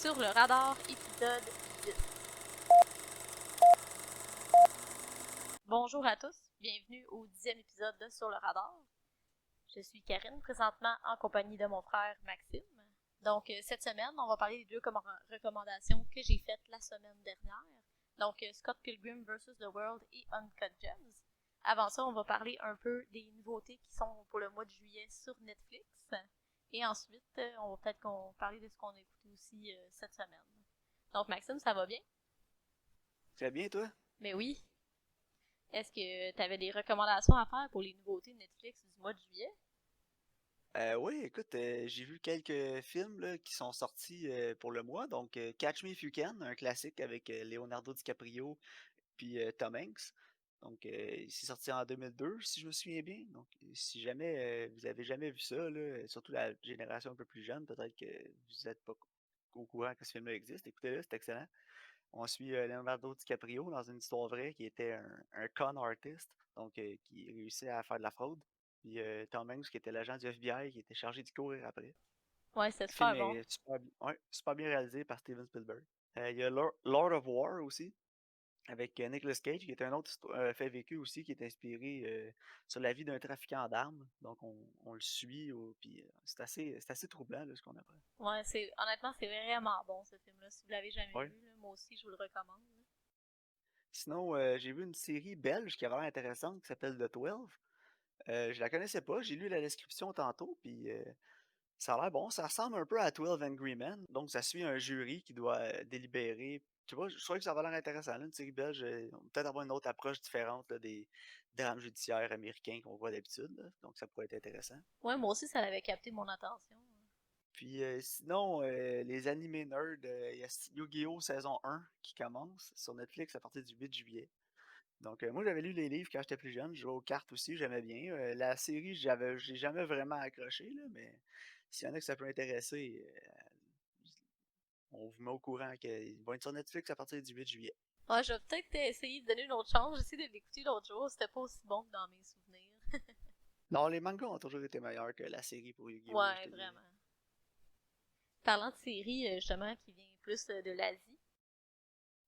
Sur le radar, épisode 10. Bonjour à tous, bienvenue au 10e épisode de Sur le radar. Je suis Karine, présentement en compagnie de mon frère Maxime. Donc, cette semaine, on va parler des deux recommandations que j'ai faites la semaine dernière. Donc, Scott Pilgrim vs. The World et Uncut Gems. Avant ça, on va parler un peu des nouveautés qui sont pour le mois de juillet sur Netflix. Et ensuite, on va peut-être parler de ce qu'on a écouté aussi cette semaine. Donc, Maxime, ça va bien? Très bien, toi? Mais oui. Est-ce que tu avais des recommandations à faire pour les nouveautés de Netflix du mois de juillet? Oui, écoute, j'ai vu quelques films là, qui sont sortis pour le mois. Donc, Catch Me If You Can, un classique avec Leonardo DiCaprio puis Tom Hanks. Donc, c'est sorti en 2002, si je me souviens bien. Donc, si jamais vous avez jamais vu ça, là, surtout la génération un peu plus jeune, peut-être que vous n'êtes pas au courant que ce film-là existe. Écoutez-le, c'est excellent. On suit Leonardo DiCaprio dans une histoire vraie qui était un con artist, donc qui réussit à faire de la fraude. Puis Tom Hanks qui était l'agent du FBI qui était chargé d'y courir après. Ouais, c'était Le film super bon. est super bien réalisé par Steven Spielberg. Il y a Lord of War aussi, avec Nicolas Cage, qui est un autre fait vécu aussi, qui est inspiré sur la vie d'un trafiquant d'armes. Donc on le suit, puis c'est assez troublant là, ce qu'on apprend. Ouais, honnêtement, c'est vraiment bon ce film-là. Si vous l'avez jamais Ouais. vu, là, moi aussi, je vous le recommande. Sinon, j'ai vu une série belge qui a l'air intéressante qui s'appelle The 12. Je la connaissais pas, j'ai lu la description tantôt, puis ça a l'air bon. Ça ressemble un peu à 12 Angry Men. Donc, ça suit un jury qui doit délibérer. Tu vois, je trouvais que ça va l'air intéressant. Là, une série belge, on va peut-être avoir une autre approche différente là, des drames judiciaires américains qu'on voit d'habitude. Là. Donc, ça pourrait être intéressant. Ouais, moi aussi, ça avait capté mon attention. Puis sinon, les animés nerds, il y a Yu-Gi-Oh! Saison 1 qui commence sur Netflix à partir du 8 juillet. Donc, moi, j'avais lu les livres quand j'étais plus jeune. Je jouais aux cartes aussi, j'aimais bien. La série, j'ai jamais vraiment accroché, là, mais s'il y en a que ça peut intéresser, on vous met au courant qu'ils vont être sur Netflix à partir du 8 juillet. Ouais, je vais peut-être essayer de donner une autre chance. J'ai essayé de l'écouter l'autre jour. C'était pas aussi bon que dans mes souvenirs. Non, les mangas ont toujours été meilleurs que la série pour Yu-Gi-Oh! Là, je Ouais, te dirais. vraiment. Parlant de série, justement, qui vient plus de l'Asie,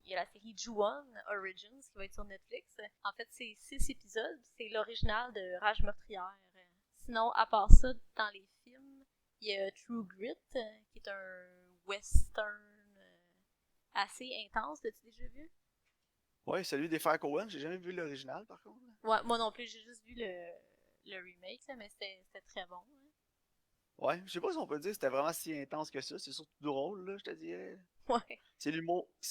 il y a la série Ju-On Origins qui va être sur Netflix. En fait, c'est 6 épisodes. C'est l'original de Rage meurtrière. Sinon, à part ça, dans les films, il y a True Grit, qui est un western assez intense. L'as-tu déjà vu? Ouais, celui des frères Coen, j'ai jamais vu l'original par contre. Ouais, moi non plus, j'ai juste vu le remake, là, mais c'était très bon. Hein. Ouais, je sais pas si on peut dire que c'était vraiment si intense que ça. C'est surtout drôle, là, je te dirais. Ouais. C'est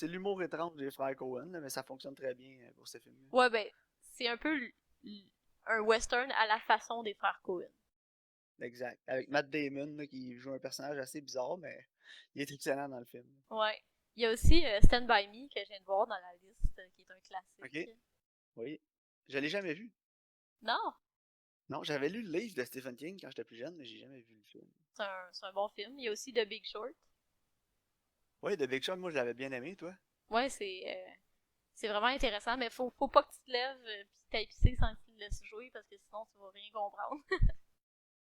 l'humour étrange des frères Coen, là, mais ça fonctionne très bien pour ce film-là. Ouais, ben, c'est un peu un western à la façon des frères Coen. Exact. Avec Matt Damon là, qui joue un personnage assez bizarre, mais il est excellent dans le film. Ouais. Il y a aussi Stand By Me que je viens de voir dans la liste, qui est un Ok, classique. oui. Je l'ai jamais vu. Non, Non, j'avais lu le livre de Stephen King quand j'étais plus jeune, mais j'ai jamais vu le film. c'est un bon film. Il y a aussi The Big Short. Oui, The Big Short, moi je l'avais bien aimé, toi. Ouais, c'est vraiment intéressant, mais faut pas que tu te lèves puis t'ailles pisser sans que tu le laisses jouer parce que sinon tu vas rien comprendre.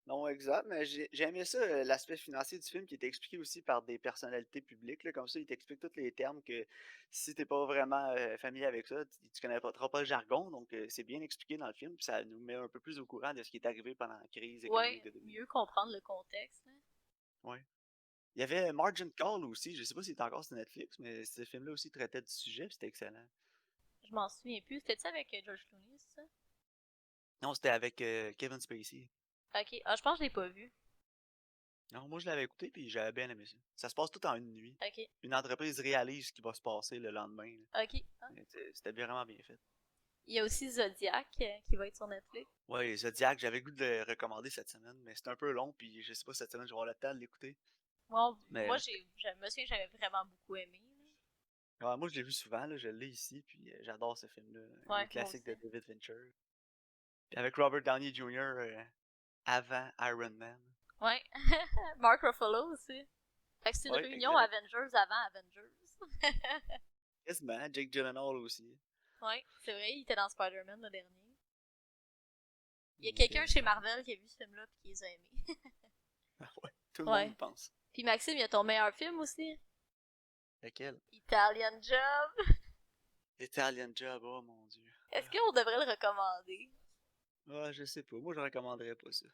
Non, exact, mais j'ai aimé ça, l'aspect financier du film qui était expliqué aussi par des personnalités publiques. Là, comme ça, il t'explique tous les termes que si t'es pas vraiment familier avec ça, tu connais pas trop pas le jargon, donc c'est bien expliqué dans le film, puis ça nous met un peu plus au courant de ce qui est arrivé pendant la crise économique Ouais, de 2000. mieux comprendre le contexte. Là. Ouais. Il y avait Margin Call aussi, je sais pas s'il est encore sur Netflix, mais ce film-là aussi traitait du sujet, puis c'était excellent. Je m'en souviens plus. C'était-tu avec George Clooney, c'est ça? Non, c'était avec Kevin Spacey. Ok. Ah, je pense que je l'ai pas vu. Non, moi je l'avais écouté puis j'avais bien aimé ça. Ça se passe tout en une nuit. Ok. Une entreprise réalise ce qui va se passer le lendemain. Là. Ok. Ah. C'était vraiment bien fait. Il y a aussi Zodiac qui va être sur Netflix. Ouais, Zodiac, j'avais le goût de le recommander cette semaine, mais c'est un peu long puis je sais pas si cette semaine je vais avoir le temps de l'écouter. Moi, Mais je me souviens que j'avais vraiment beaucoup aimé. moi je l'ai vu souvent, là, je l'ai ici puis j'adore ce film-là. Là. Un Ouais, moi classique aussi. de David Fincher. Puis avec Robert Downey Jr. Avant Iron Man. Ouais. Mark Ruffalo aussi. Fait que c'est une Ouais, réunion exact. Avengers avant Avengers. Quasiment, Jake Gyllenhaal aussi. Ouais, c'est vrai, il était dans Spider-Man le dernier. Il y a Il quelqu'un était. chez Marvel qui a vu ce film-là et qui les a aimés. Ah ouais, tout le monde Ouais. y pense. Puis Maxime, il y a ton meilleur film aussi. Lequel? Italian Job. Italian Job, oh mon dieu. Est-ce qu'on devrait le recommander? Ah, je sais pas. Moi, je recommanderais pas ça.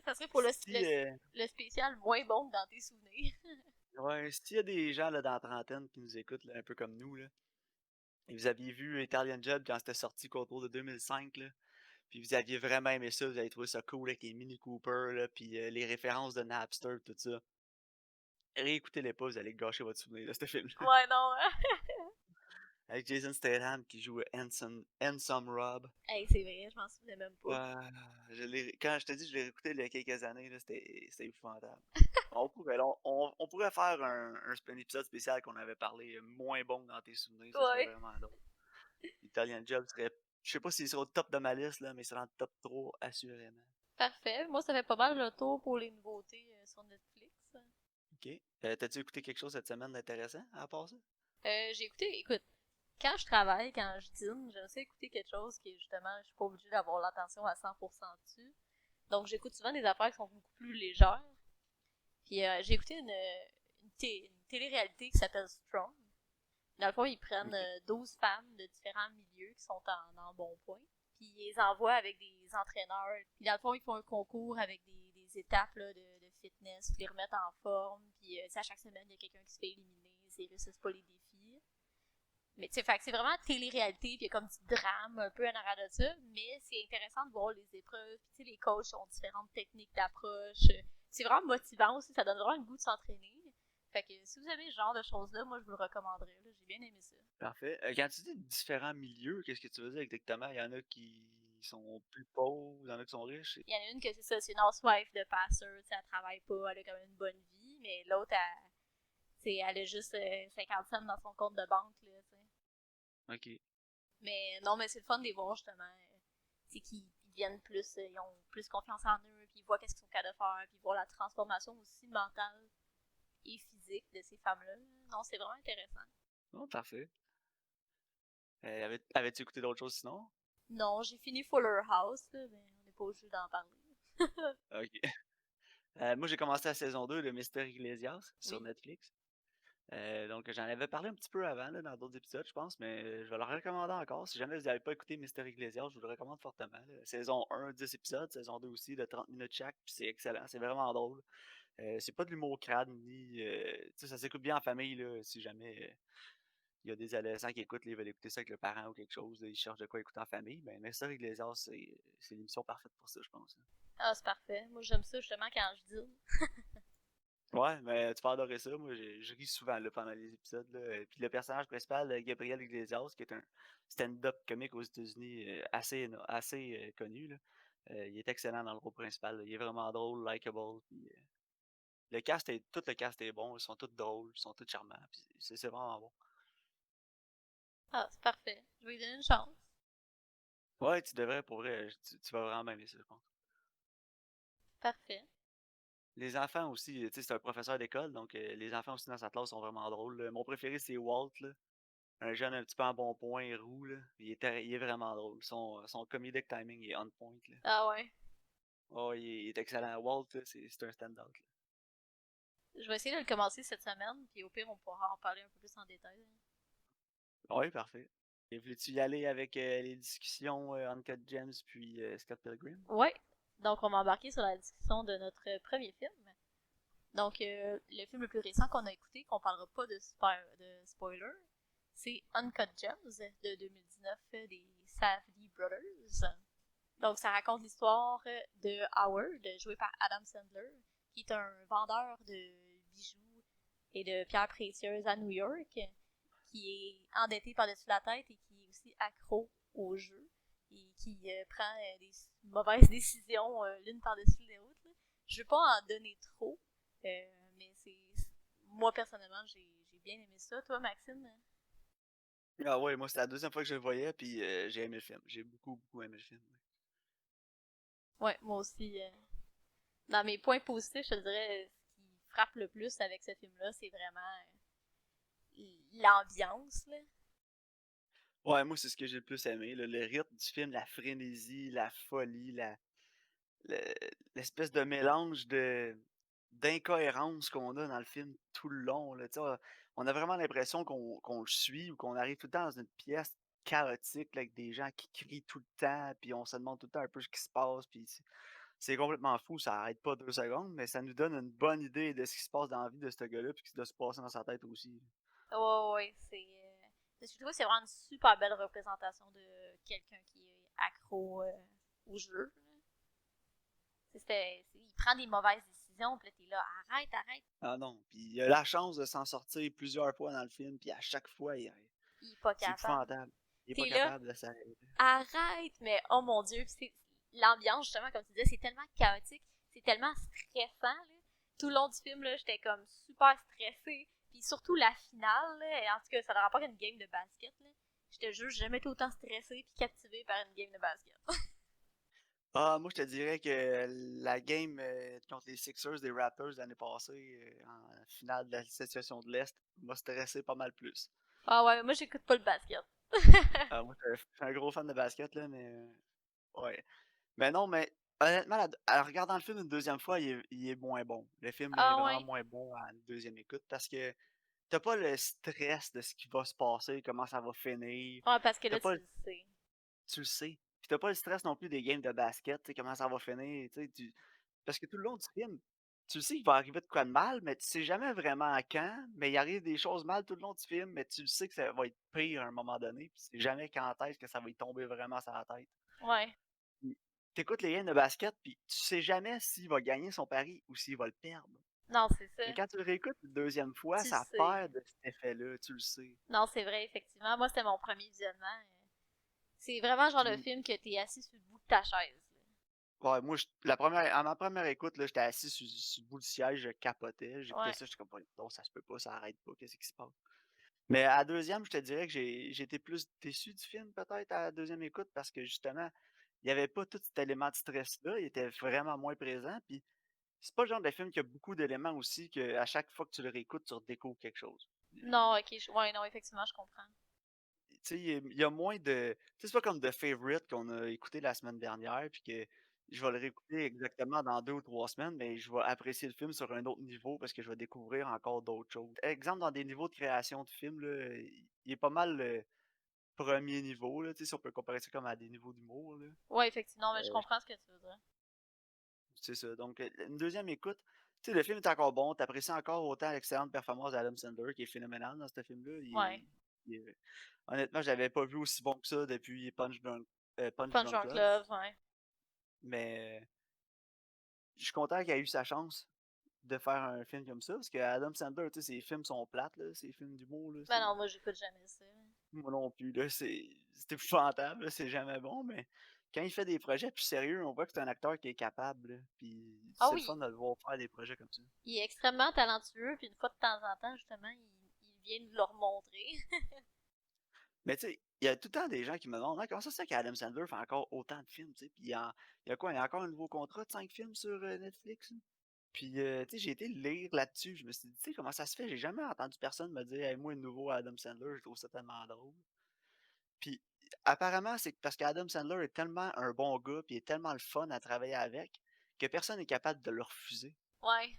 Ça serait pour Si, le spécial moins bon dans tes souvenirs. ouais, s'il y a des gens là, dans la trentaine qui nous écoutent, là, un peu comme nous, là, et vous aviez vu Italian Job quand c'était sorti autour de 2005, là, puis vous aviez vraiment aimé ça, vous avez trouvé ça cool avec les Mini Cooper, là, puis les références de Napster, tout ça. Réécoutez-les pas, vous allez gâcher votre souvenir de ce film-là. Ouais, non. Avec Jason Statham qui joue Handsome Rob. Hey, c'est vrai, je m'en souvenais même pas. Ah, quand je te dis, je l'ai réécouté il y a quelques années, là, c'était épouvantable. On pourrait faire un épisode spécial qu'on avait parlé moins bon dans tes souvenirs, ça serait Ouais. vraiment drôle. Italian Job serait, je sais pas s'il serait au top de ma liste, là, mais c'est dans le top 3 assurément. Parfait. Moi, ça fait pas mal le tour pour les nouveautés sur Netflix. Ok. T'as-tu écouté quelque chose cette semaine d'intéressant à part ça? J'ai écouté, écoute, quand je travaille, quand je dîne, j'essaie d'écouter quelque chose qui, justement, je suis pas obligée d'avoir l'attention à 100% dessus. Donc, j'écoute souvent des affaires qui sont beaucoup plus légères. Puis, j'ai écouté une télé-réalité qui s'appelle Strong. Dans le fond, ils prennent Ok. 12 femmes de différents milieux qui sont en bon point. Puis, ils les envoient avec des entraîneurs. Puis, dans le fond, ils font un concours avec des étapes là, de fitness, puis les remettent en forme. Puis, à chaque semaine, il y a quelqu'un qui se fait éliminer. Ils réussissent pas les défis. Mais tu sais, c'est vraiment télé-réalité, puis il y a comme du drame un peu en arrière de ça, mais c'est intéressant de voir les épreuves, puis tu sais, les coachs ont différentes techniques d'approche. C'est vraiment motivant aussi, ça donne vraiment le goût de s'entraîner. Fait que si vous aimez ce genre de choses-là, moi je vous le recommanderais, là. J'ai bien aimé ça. Parfait. Quand tu dis différents milieux, qu'est-ce que tu veux dire exactement? Il y en a qui sont plus pauvres, il y en a qui sont riches. Il y en a une que c'est ça, c'est une housewife de pasteur, tu sais, elle travaille pas, elle a quand même une bonne vie, mais l'autre, elle a juste 50 cents dans son compte de banque, là, tu sais. Ok. Mais non, mais c'est le fun de les voir justement. C'est qu'ils deviennent plus, ils ont plus confiance en eux, puis ils voient qu'est-ce qu'ils sont capables de faire, puis ils voient la transformation aussi mentale et physique de ces femmes-là. Non, c'est vraiment intéressant. Bon, parfait. Avais-tu écouté d'autres choses sinon? Non, j'ai fini Fuller House, là, mais on n'est pas obligé d'en parler. Ok. Moi, j'ai commencé la saison 2 de Mister Iglesias sur Oui. Netflix. Donc, j'en avais parlé un petit peu avant, là, dans d'autres épisodes, je pense, mais je vais le recommander encore. Si jamais vous n'avez pas écouté Mister Iglesias, je vous le recommande fortement, là. Saison 1, 10 épisodes, saison 2 aussi, de 30 minutes chaque, puis c'est excellent, c'est vraiment drôle. C'est pas de l'humour crade, ni. Tu sais, ça s'écoute bien en famille, là, si jamais il y a des adolescents qui écoutent, là, ils veulent écouter ça avec le parent ou quelque chose, là, ils cherchent de quoi écouter en famille. Ben, Mister Iglesias, c'est l'émission parfaite pour ça, je pense, hein. Ah, c'est parfait. Moi, j'aime ça justement quand je dîne. Ouais, mais tu vas adorer ça. Moi, je ris souvent là, pendant les épisodes. Là. Puis le personnage principal, Gabriel Iglesias, qui est un stand-up comique aux États-Unis assez connu, là. Il est excellent dans le rôle principal, là. Il est vraiment drôle, likable. Puis, tout le cast est bon. Ils sont tous drôles, ils sont tous charmants. Puis c'est vraiment bon. Ah, c'est parfait. Je vais lui donner une chance. Ouais, tu devrais, pour vrai, tu vas vraiment aimer ça, je pense. Parfait. Les enfants aussi, tu sais, c'est un professeur d'école, donc les enfants aussi dans sa classe sont vraiment drôles, là. Mon préféré, c'est Walt, là. Un jeune un petit peu en bon point, roux, là. Il est vraiment drôle. Son comedic timing est on point, là. Ah ouais. Oh, il est excellent. Walt, là, c'est un stand-out, Je vais essayer de le commencer cette semaine, puis au pire, on pourra en parler un peu plus en détail. là. Oui, parfait. Et voulais-tu y aller avec les discussions Uncut Gems puis Scott Pilgrim? Ouais. Donc, on va embarquer sur la discussion de notre premier film. Donc, le film le plus récent qu'on a écouté, qu'on parlera pas de spoiler, c'est Uncut Gems de 2019 des Safdie Brothers. Donc, ça raconte l'histoire de Howard, joué par Adam Sandler, qui est un vendeur de bijoux et de pierres précieuses à New York, qui est endetté par-dessus la tête et qui est aussi accro au jeu et qui prend des mauvaises décisions l'une par-dessus l'autre. Je ne veux pas en donner trop, mais c'est moi personnellement j'ai bien aimé ça. Toi Maxime? Ah ouais, moi c'est la deuxième fois que je le voyais, puis j'ai aimé le film. J'ai beaucoup, beaucoup aimé le film. Ouais, moi aussi. Dans mes points positifs, je te dirais ce qui frappe le plus avec ce film-là, c'est vraiment l'ambiance. Là. Ouais, moi c'est ce que j'ai le plus aimé, là. Le rythme du film, la frénésie, la folie, le- l'espèce de mélange d'incohérence qu'on a dans le film tout le long, là, tu sais, on a vraiment l'impression qu'on le suit ou qu'on arrive tout le temps dans une pièce chaotique, là, avec des gens qui crient tout le temps, puis on se demande tout le temps un peu ce qui se passe, puis c'est complètement fou, ça arrête pas 2 secondes, mais ça nous donne une bonne idée de ce qui se passe dans la vie de ce gars-là, puis ce qui doit se passer dans sa tête aussi. Ouais, ouais, je trouve que c'est vraiment une super belle représentation de quelqu'un qui est accro au jeu. Il prend des mauvaises décisions, puis là, t'es là, arrête, arrête. Ah non, puis il a la chance de s'en sortir plusieurs fois dans le film, puis à chaque fois, Il est pas c'est capable. épouvantable. Il est pas T'es là, capable de s'arrêter. arrête, mais oh mon dieu, l'ambiance, justement, comme tu disais, c'est tellement chaotique, c'est tellement stressant, là. Tout le long du film, là, j'étais comme super stressée. Puis surtout la finale, là, et en tout cas, ça ne rapport à une game de basket, là. J'étais juste jamais été autant stressée puis captivée par une game de basket. Ah, moi, je te dirais que la game contre les Sixers des Raptors l'année passée, en finale de la situation de l'Est, m'a stressé pas mal plus. Ah ouais, moi j'écoute pas le basket. Ah, moi, je suis un gros fan de basket, là, mais ouais. Mais non, mais honnêtement, en regardant le film une deuxième fois, il est moins bon. Le film est Ah vraiment ouais. moins bon à une deuxième écoute parce que t'as pas le stress de ce qui va se passer, comment ça va finir. Ouais, parce que T'as là, pas tu le le sais. Tu le sais. Puis t'as pas le stress non plus des games de basket, tu sais, comment ça va finir, tu sais, parce que tout le long du film, tu le sais qu'il va arriver de quoi de mal, mais tu sais jamais vraiment à quand, mais il arrive des choses mal tout le long du film, mais tu le sais que ça va être pire à un moment donné, puis tu sais jamais quand est-ce que ça va y tomber vraiment sur la tête. Ouais. Puis t'écoutes les games de basket, puis tu sais jamais s'il va gagner son pari ou s'il va le perdre. Non, c'est ça. Mais quand tu le réécoutes une deuxième fois, Tu le ça sais. perd de cet effet-là, tu le sais. Non, c'est vrai, effectivement. Moi, c'était mon premier visionnement. C'est vraiment le genre de Puis film que t'es assis sur le bout de ta chaise. ouais, moi, à ma première écoute, là, j'étais assis sur le bout du siège, je capotais. J'écoutais Ouais. ça, j'étais comme, non, ça se peut pas, ça arrête pas, qu'est-ce qui se passe? Mais à la deuxième, je te dirais que j'ai été plus déçu du film, peut-être, à la deuxième écoute, parce que justement, il y avait pas tout cet élément de stress-là, il était vraiment moins présent. Puis c'est pas le genre de film qui a beaucoup d'éléments aussi, que à chaque fois que tu le réécoutes, tu redécouvres quelque chose. Non, ok. Ouais, non, effectivement, je comprends. Tu sais, il y a moins de. Tu sais, c'est pas comme The Favorite qu'on a écouté la semaine dernière, puis que je vais le réécouter exactement dans 2 ou 3 semaines, mais je vais apprécier le film sur un autre niveau parce que je vais découvrir encore d'autres choses. Exemple, dans des niveaux de création de film, là, il est pas mal le premier niveau, là, tu sais, si on peut comparer ça comme à des niveaux d'humour, là. Ouais, effectivement, mais je Euh, comprends ce que tu veux dire. c'est ça. Donc, une deuxième écoute, tu sais, le film est encore bon, t'apprécies encore autant l'excellente performance d'Adam Sandler, qui est phénoménale dans ce film-là. Ouais. Honnêtement, je l'avais pas vu aussi bon que ça depuis Punch Punch Drunk Drunk Love, Love, ouais. mais je suis content qu'il ait eu sa chance de faire un film comme ça, parce que Adam Sandler, tu sais, ses films sont plates, là, ses films d'humour, là, Ben non, moi, j'écoute jamais ça. moi non plus, là, c'est épouvantable, là, c'est jamais bon, mais quand il fait des projets plus sérieux, on voit que c'est un acteur qui est capable, là, puis Ah c'est le fun oui, de le voir faire des projets comme ça. il est extrêmement talentueux, puis une fois de temps en temps, justement, il vient nous le remontrer. Mais tu sais, il y a tout le temps des gens qui me demandent: «Ah, comment ça se fait qu'Adam Sandler fait encore autant de films?» Tu sais, puis il y a quoi? Il y a encore un nouveau contrat de 5 films sur, Netflix, là? Puis, tu sais, j'ai été lire là-dessus, je me suis dit: «Tu sais, comment ça se fait?» J'ai jamais entendu personne me dire: «Hey, moi, le nouveau Adam Sandler, je trouve ça tellement drôle». Puis, apparemment, c'est parce qu'Adam Sandler est tellement un bon gars, puis il est tellement le fun à travailler avec, que personne n'est capable de le refuser. Ouais.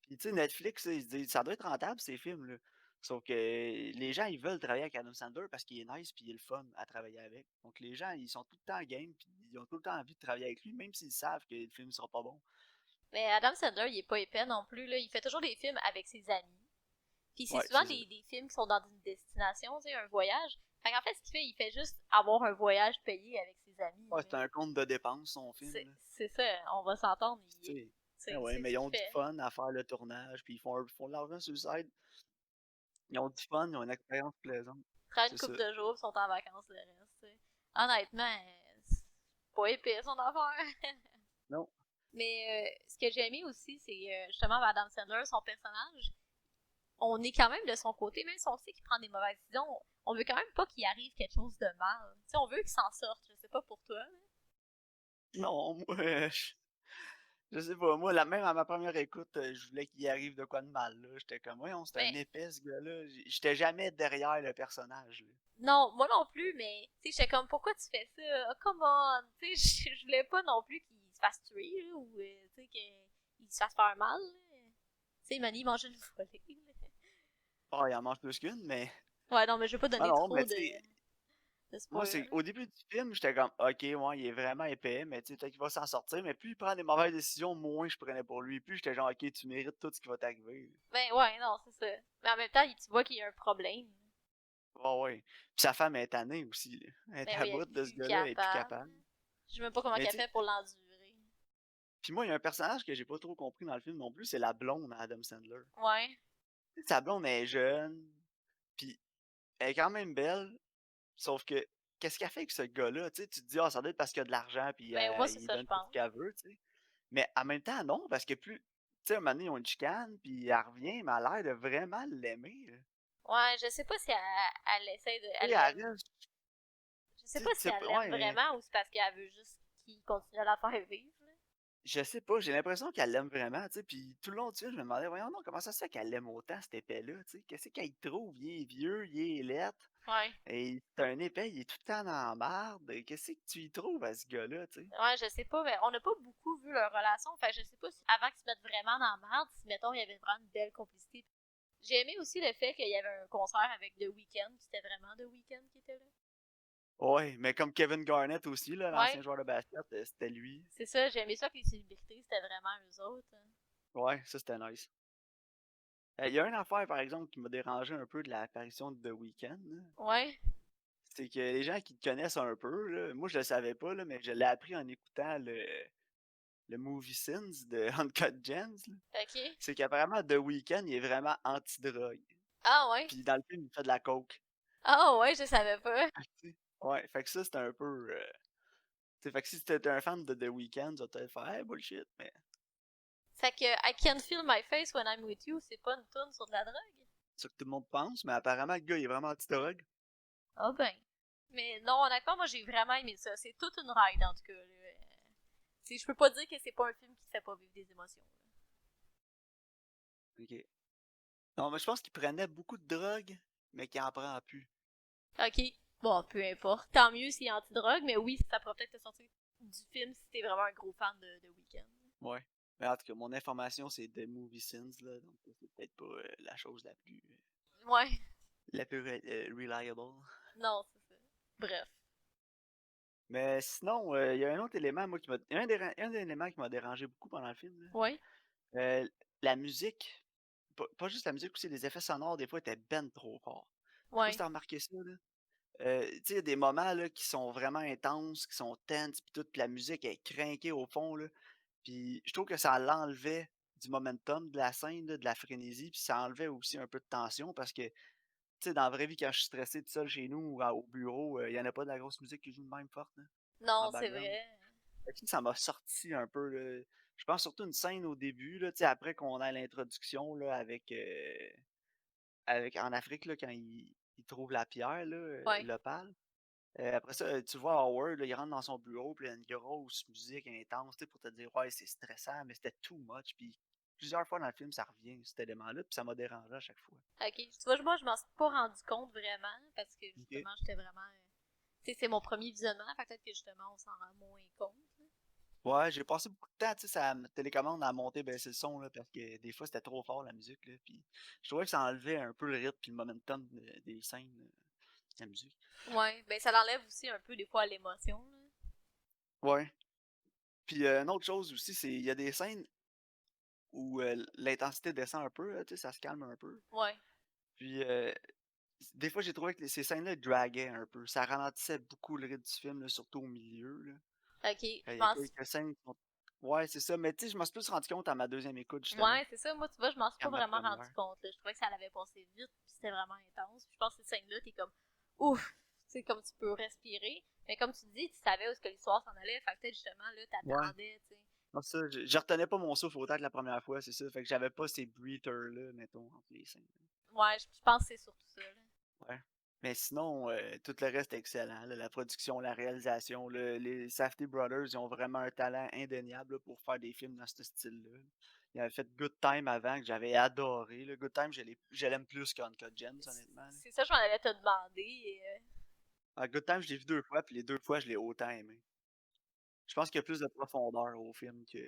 Puis, tu sais, Netflix, là, ils se disent: «Ça doit être rentable ces films, là». Sauf que les gens, ils veulent travailler avec Adam Sandler parce qu'il est nice puis il est le fun à travailler avec. Donc les gens, ils sont tout le temps game puis ils ont tout le temps envie de travailler avec lui, même s'ils savent que le film sera pas bon. Mais Adam Sandler, il est pas épais non plus, là. Il fait toujours des films avec ses amis. Puis c'est Ouais, souvent c'est ça. des films qui sont dans une destination, tu sais, un voyage. Fait qu'en fait, ce qu'il fait, il fait juste avoir un voyage payé avec ses amis, Ouais, là. c'est un compte de dépenses, son film, là. C'est ça, on va s'entendre. Tu sais. Ah ouais, C'est mais ce ils qu'il ont du fait. fun à faire le tournage, puis ils font de l'argent sur le side. Ils ont du fun, ils ont une expérience plaisante. Prends une C'est ça. couple de jours, ils sont en vacances le reste, tu sais. Honnêtement, c'est pas épais son affaire. Non. Mais ce que j'ai aimé aussi, c'est justement Adam Sandler, son personnage. On est quand même de son côté, même si on sait qu'il prend des mauvaises décisions, on veut quand même pas qu'il arrive quelque chose de mal. Tu sais, on veut qu'il s'en sorte. Je sais pas pour toi. Là. Non, moi, je sais pas, moi, même à ma première écoute, je voulais qu'il arrive de quoi de mal, là. J'étais comme, voyons, c'est un Mais épais, ce gars-là. J'étais jamais derrière le personnage, là. non, moi non plus, mais tu sais, j'étais comme pourquoi tu fais ça? Oh, come on! Tu sais, je voulais pas non plus qu'il se fasse tuer là, ou tu sais qu'il se fasse faire mal. Tu sais, Manny il mange une volée. Oh, il en mange plus qu'une, mais. Ouais, non, mais je vais pas Non, donner non, trop mais tu sais, de moi, spoilers. au début du film, j'étais comme, ok, ouais, il est vraiment épais, mais tu sais, peut-être qu'il va s'en sortir. Mais plus il prend des mauvaises décisions, moins je prenais pour lui. Plus j'étais genre, ok, tu mérites tout ce qui va t'arriver. Ben ouais, non, c'est ça. Mais en même temps, tu vois qu'il y a un problème. Ouais, ouais. Puis sa femme est tannée aussi, là. Elle est Ben à oui, elle bout est de ce plus gars-là, elle est plus capable. capable. Je sais même pas comment Mais qu'elle tu sais, fait pour l'endurer. puis moi, il y a un personnage que j'ai pas trop compris dans le film non plus, c'est la blonde à Adam Sandler. Ouais. Tu sais, sa blonde elle est jeune, puis elle est quand même belle, sauf que qu'est-ce qu'elle fait avec ce gars-là? Tu sais, tu te dis, ah, ça doit être parce qu'il a de l'argent, puis Ben moi, c'est il ça, je donne tout ce pense. qu'elle veut, tu sais. Mais en même temps, non, parce que plus. Tu sais, un moment donné, ils ont une chicane, puis elle revient, mais elle a l'air de vraiment l'aimer, là. Ouais, je sais pas si elle essaie de. Tu Elle sais, l'aime. elle reste. Je sais Tu pas si sais elle pas, l'aime ouais, vraiment ou c'est parce qu'elle veut juste qu'il continue à la faire vivre. Là. je sais pas, j'ai l'impression qu'elle l'aime vraiment, tu sais. Puis tout le long du film, je me demandais, voyons, non, comment ça se fait qu'elle l'aime autant, cet épais-là, tu sais. Qu'est-ce qu'elle y trouve? Il est vieux, il est laid, Ouais. et c'est un épais, il est tout le temps dans la marde. Qu'est-ce que tu y trouves à ce gars-là, tu sais? Ouais, je sais pas, mais on n'a pas beaucoup vu leur relation. Fait que je sais pas si avant qu'ils se mettent vraiment dans la merde, si mettons il y avait vraiment une belle complicité. J'ai aimé aussi le fait qu'il y avait un concert avec The Weeknd, puis c'était vraiment The Weeknd qui était là. Ouais, mais comme Kevin Garnett aussi, là, l'ancien Ouais, joueur de basket, c'était lui. c'est ça, j'ai aimé ça que les célébrités, c'était vraiment eux autres. Ouais, ça c'était nice. Il y a une affaire, par exemple, qui m'a dérangé un peu de l'apparition de The Weeknd, là. Ouais. C'est que les gens qui te connaissent un peu, là, moi je le savais pas, là, mais je l'ai appris en écoutant le Movie Sins de Uncut Gems, là. Ok. C'est qu'apparemment The Weeknd, il est vraiment anti-drogue. Ah ouais. Puis dans le film, il fait de la coke. Ah ouais, je savais pas. Tu sais. Ouais, fait que ça, c'était un peu. Tu sais, fait que si t'étais un fan de The Weeknd, tu vas peut-être faire, hey, bullshit, mais. Fait que I Can't Feel My Face When I'm With You, c'est pas une tune sur de la drogue? C'est ce que tout le monde pense, mais apparemment, le gars, il est vraiment anti-drogue. Ah ben. Mais non, honnêtement, moi j'ai vraiment aimé ça. C'est toute une ride en tout cas. Là. Je peux pas dire que c'est pas un film qui te fait pas vivre des émotions. Ok. Non, mais je pense qu'il prenait beaucoup de drogue, mais qu'il en prend plus. Là. Ok. Bon, peu importe. Tant mieux s'il est anti-drogue, mais oui, ça pourrait peut-être te sortir du film si t'es vraiment un gros fan de Weeknd. Ouais. Mais en tout cas, mon information, c'est The Movie Sins, là, donc c'est peut-être pas la chose Ouais. la plus reliable. Non, c'est ça. Bref. Mais sinon, il y a un autre élément, moi, un des éléments qui m'a dérangé beaucoup pendant le film, là. Ouais. La musique, pas juste la musique, aussi les effets sonores, des fois, étaient ben trop forts. Je sais pas si Ouais. t'as remarqué ça, là. Tu sais, il y a des moments, là, qui sont vraiment intenses, qui sont tenses, pis tout, pis la musique est crinquée au fond, là. Puis je trouve que ça l'enlevait du momentum de la scène, là, de la frénésie, puis ça enlevait aussi un peu de tension parce que, tu sais, dans la vraie vie, quand je suis stressé tout seul chez nous ou au bureau, il y en a pas de la grosse musique qui joue de même forte, là, en Non, c'est background. vrai. Fait que ça m'a sorti un peu, là. Je pense surtout une scène au début, là, tu sais, après qu'on ait l'introduction, là, avec en Afrique, là, quand il trouve la pierre, là, Ouais. l'opale. Après ça, tu vois Howard, là, il rentre dans son bureau, puis il y a une grosse musique intense, tu sais, pour te dire, ouais, c'est stressant, mais c'était too much. Puis plusieurs fois dans le film, ça revient, cet élément-là, puis ça m'a dérangé à chaque fois. Ok. Tu vois, moi, je m'en suis pas rendu compte vraiment parce que Ok. justement, j'étais vraiment. Tu sais, c'est mon premier visionnement, fait que peut-être que justement, on s'en rend moins compte. Ouais, j'ai passé beaucoup de temps, tu sais, ça me télécommande à monter, baisser le son, là, parce que des fois, c'était trop fort, la musique, là, puis je trouvais que ça enlevait un peu le rythme puis le momentum des scènes, la musique. Ouais, ben ça l'enlève aussi un peu des fois l'émotion. Là. Ouais. Puis une autre chose aussi, c'est il y a des scènes où l'intensité descend un peu, là, tu sais, ça se calme un peu. Ouais. Puis des fois, j'ai trouvé que ces scènes-là draguaient un peu. Ça ralentissait beaucoup le rythme du film, là, surtout au milieu, là. Ok. Je Il y a pense. quelques scènes qui sont. Ouais, c'est ça. Mais tu sais, je m'en suis plus rendu compte à ma deuxième écoute, justement, Ouais, c'est ça. Moi, tu vois, je m'en suis qu'à pas ma vraiment rendu première. compte. Là. Je trouvais que ça l'avait passé vite, puis c'était vraiment intense. Puis je pense que ces scènes-là, t'es comme ouf, tu sais, comme tu peux respirer. Mais comme tu dis, tu savais où est-ce que l'histoire s'en allait. Fait que peut-être justement, là, Ouais. t'attendais, tu sais. Non, ça, je retenais pas mon souffle autant que la première fois, c'est ça. Fait que j'avais pas ces breathers-là, mettons, entre les scènes. Ouais, je pense que c'est surtout ça. Là. Ouais. Mais sinon, tout le reste est excellent, là. La production, la réalisation, les Safdie Brothers, ils ont vraiment un talent indéniable là, pour faire des films dans ce style-là. Ils avaient fait Good Time avant, que j'avais adoré. Là. Good Time, je l'aime plus qu'Uncut Gems, honnêtement, là. C'est ça, je m'en allais te demander. Et, Good Time, je l'ai vu deux fois, puis les deux fois, je l'ai autant aimé. Je pense qu'il y a plus de profondeur au film que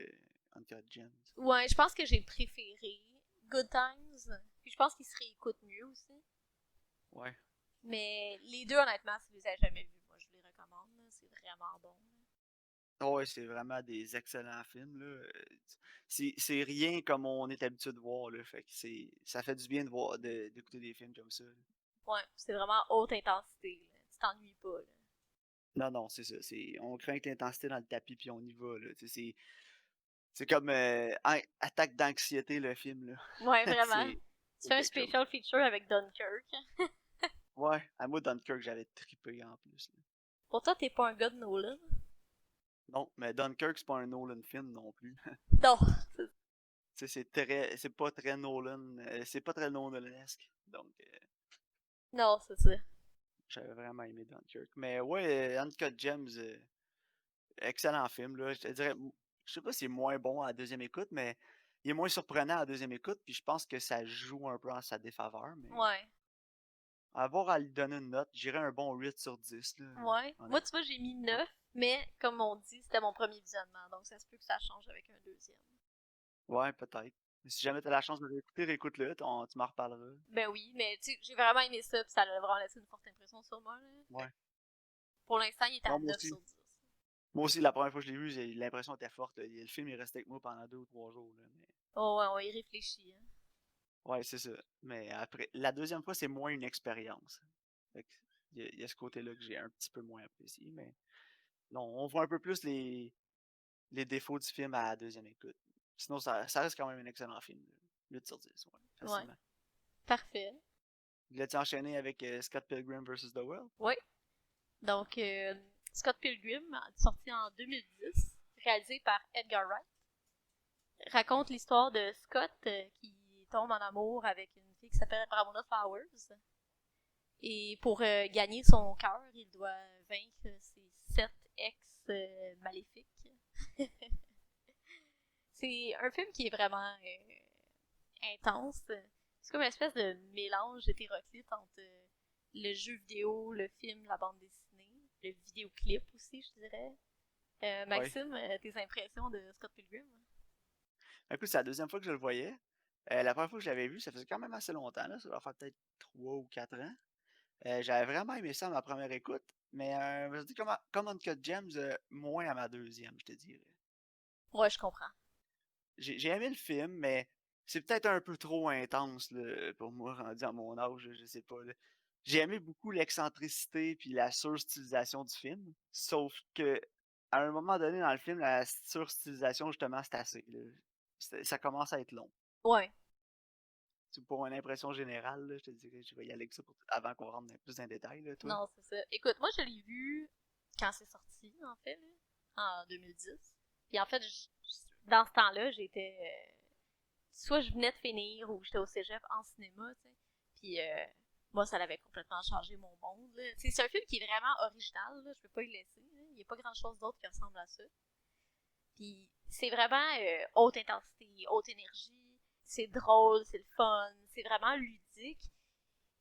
Uncut Gems. Ouais, je pense que j'ai préféré Good Times. Puis je pense qu'il se réécoute mieux aussi. Ouais. Mais les deux, honnêtement, si vous les avez jamais vus, moi je les recommande. C'est vraiment bon. Oh, ouais, c'est vraiment des excellents films, là. C'est rien comme on est habitué de voir, là. Fait que ça fait du bien de voir, d'écouter des films comme ça, là. Ouais, c'est vraiment haute intensité. Là. Tu t'ennuies pas. Là. Non, non, c'est ça. On craint l'intensité dans le tapis puis on y va, là. Tu sais, c'est comme attaque d'anxiété, le film, là. Ouais, vraiment. C'est Tu c'est fais un quelque chose. special feature avec Dunkirk. Ouais, à moi, Dunkirk, j'avais trippé en plus, là. Pour toi, t'es pas un gars de Nolan. Non, mais Dunkirk, c'est pas un Nolan film non plus. Non. Tu sais, c'est pas très Nolan, c'est pas très Nolanesque. Donc, Non, c'est ça. j'avais vraiment aimé Dunkirk. Mais ouais, Uncut Gems, excellent film, là. Je te dirais, je sais pas si c'est moins bon à la deuxième écoute, mais il est moins surprenant à la deuxième écoute, puis je pense que ça joue un peu en sa défaveur, mais Ouais. avoir à lui donner une note, j'irais un bon 8 sur 10, là, Ouais. Moi, tu honnêtement. vois, j'ai mis 9, mais comme on dit, c'était mon premier visionnement. Donc, ça se peut que ça change avec un deuxième. Ouais, peut-être. Mais si jamais t'as la chance de l'écouter, réécoute-le, tu m'en reparleras. Ben oui, mais tu sais, j'ai vraiment aimé ça, puis ça a vraiment laissé une forte impression sur moi. Là. Fait Ouais. que pour l'instant, il est à Non, 9 sur 10. moi aussi, la première fois que je l'ai vu, l'impression était forte, là. Le film est resté avec moi pendant 2 ou 3 jours, là, mais... Oh ouais, on y réfléchit. Hein. Ouais, c'est ça. Mais après, la deuxième fois, c'est moins une expérience. Fait que il y a ce côté-là que j'ai un petit peu moins apprécié, mais non, on voit un peu plus les défauts du film à la deuxième écoute. Sinon, ça reste quand même un excellent film, là. 8 sur 10, ouais, Ouais. facilement. Parfait. L'as-tu enchaîné avec Scott Pilgrim vs. The World? Oui. Donc, Scott Pilgrim, sorti en 2010, réalisé par Edgar Wright, raconte l'histoire de Scott qui tombe en amour avec une fille qui s'appelle Ramona Flowers. Et pour gagner son cœur, il doit vaincre ses 7 ex maléfiques. C'est un film qui est vraiment intense. C'est comme une espèce de mélange hétéroclite entre le jeu vidéo, le film, la bande dessinée, le vidéoclip aussi, je dirais. Ouais. Maxime, tes impressions de Scott Pilgrim? Écoute, c'est la deuxième fois que je le voyais. La première fois que je l'avais vu, ça faisait quand même assez longtemps, là. Ça doit faire peut-être 3 ou 4 ans. J'avais vraiment aimé ça à ma première écoute, mais je dis comme Uncut Gems, moins à ma deuxième, je te dirais. Ouais, je comprends. J'ai aimé le film, mais c'est peut-être un peu trop intense là, pour moi, rendu à mon âge, je sais pas. Là. J'ai aimé beaucoup l'excentricité puis la surstylisation du film, sauf que à un moment donné dans le film, la surstylisation, justement, c'est assez. Là. Ça commence à être long. Ouais. Pour une impression générale, là, je te dirais, je vais y aller avec ça avant qu'on rentre plus dans les détails, là, toi. Non, c'est ça. Écoute, moi, je l'ai vu quand c'est sorti, en fait, là, en 2010. Puis en fait, dans ce temps-là, j'étais... soit je venais de finir ou j'étais au cégep en cinéma, tu sais. Puis moi, ça l'avait complètement changé mon monde. Là. C'est un film qui est vraiment original, là. Je peux pas y laisser. Là. Il n'y a pas grand-chose d'autre qui ressemble à ça. Puis c'est vraiment haute intensité, haute énergie. C'est drôle, c'est le fun, c'est vraiment ludique.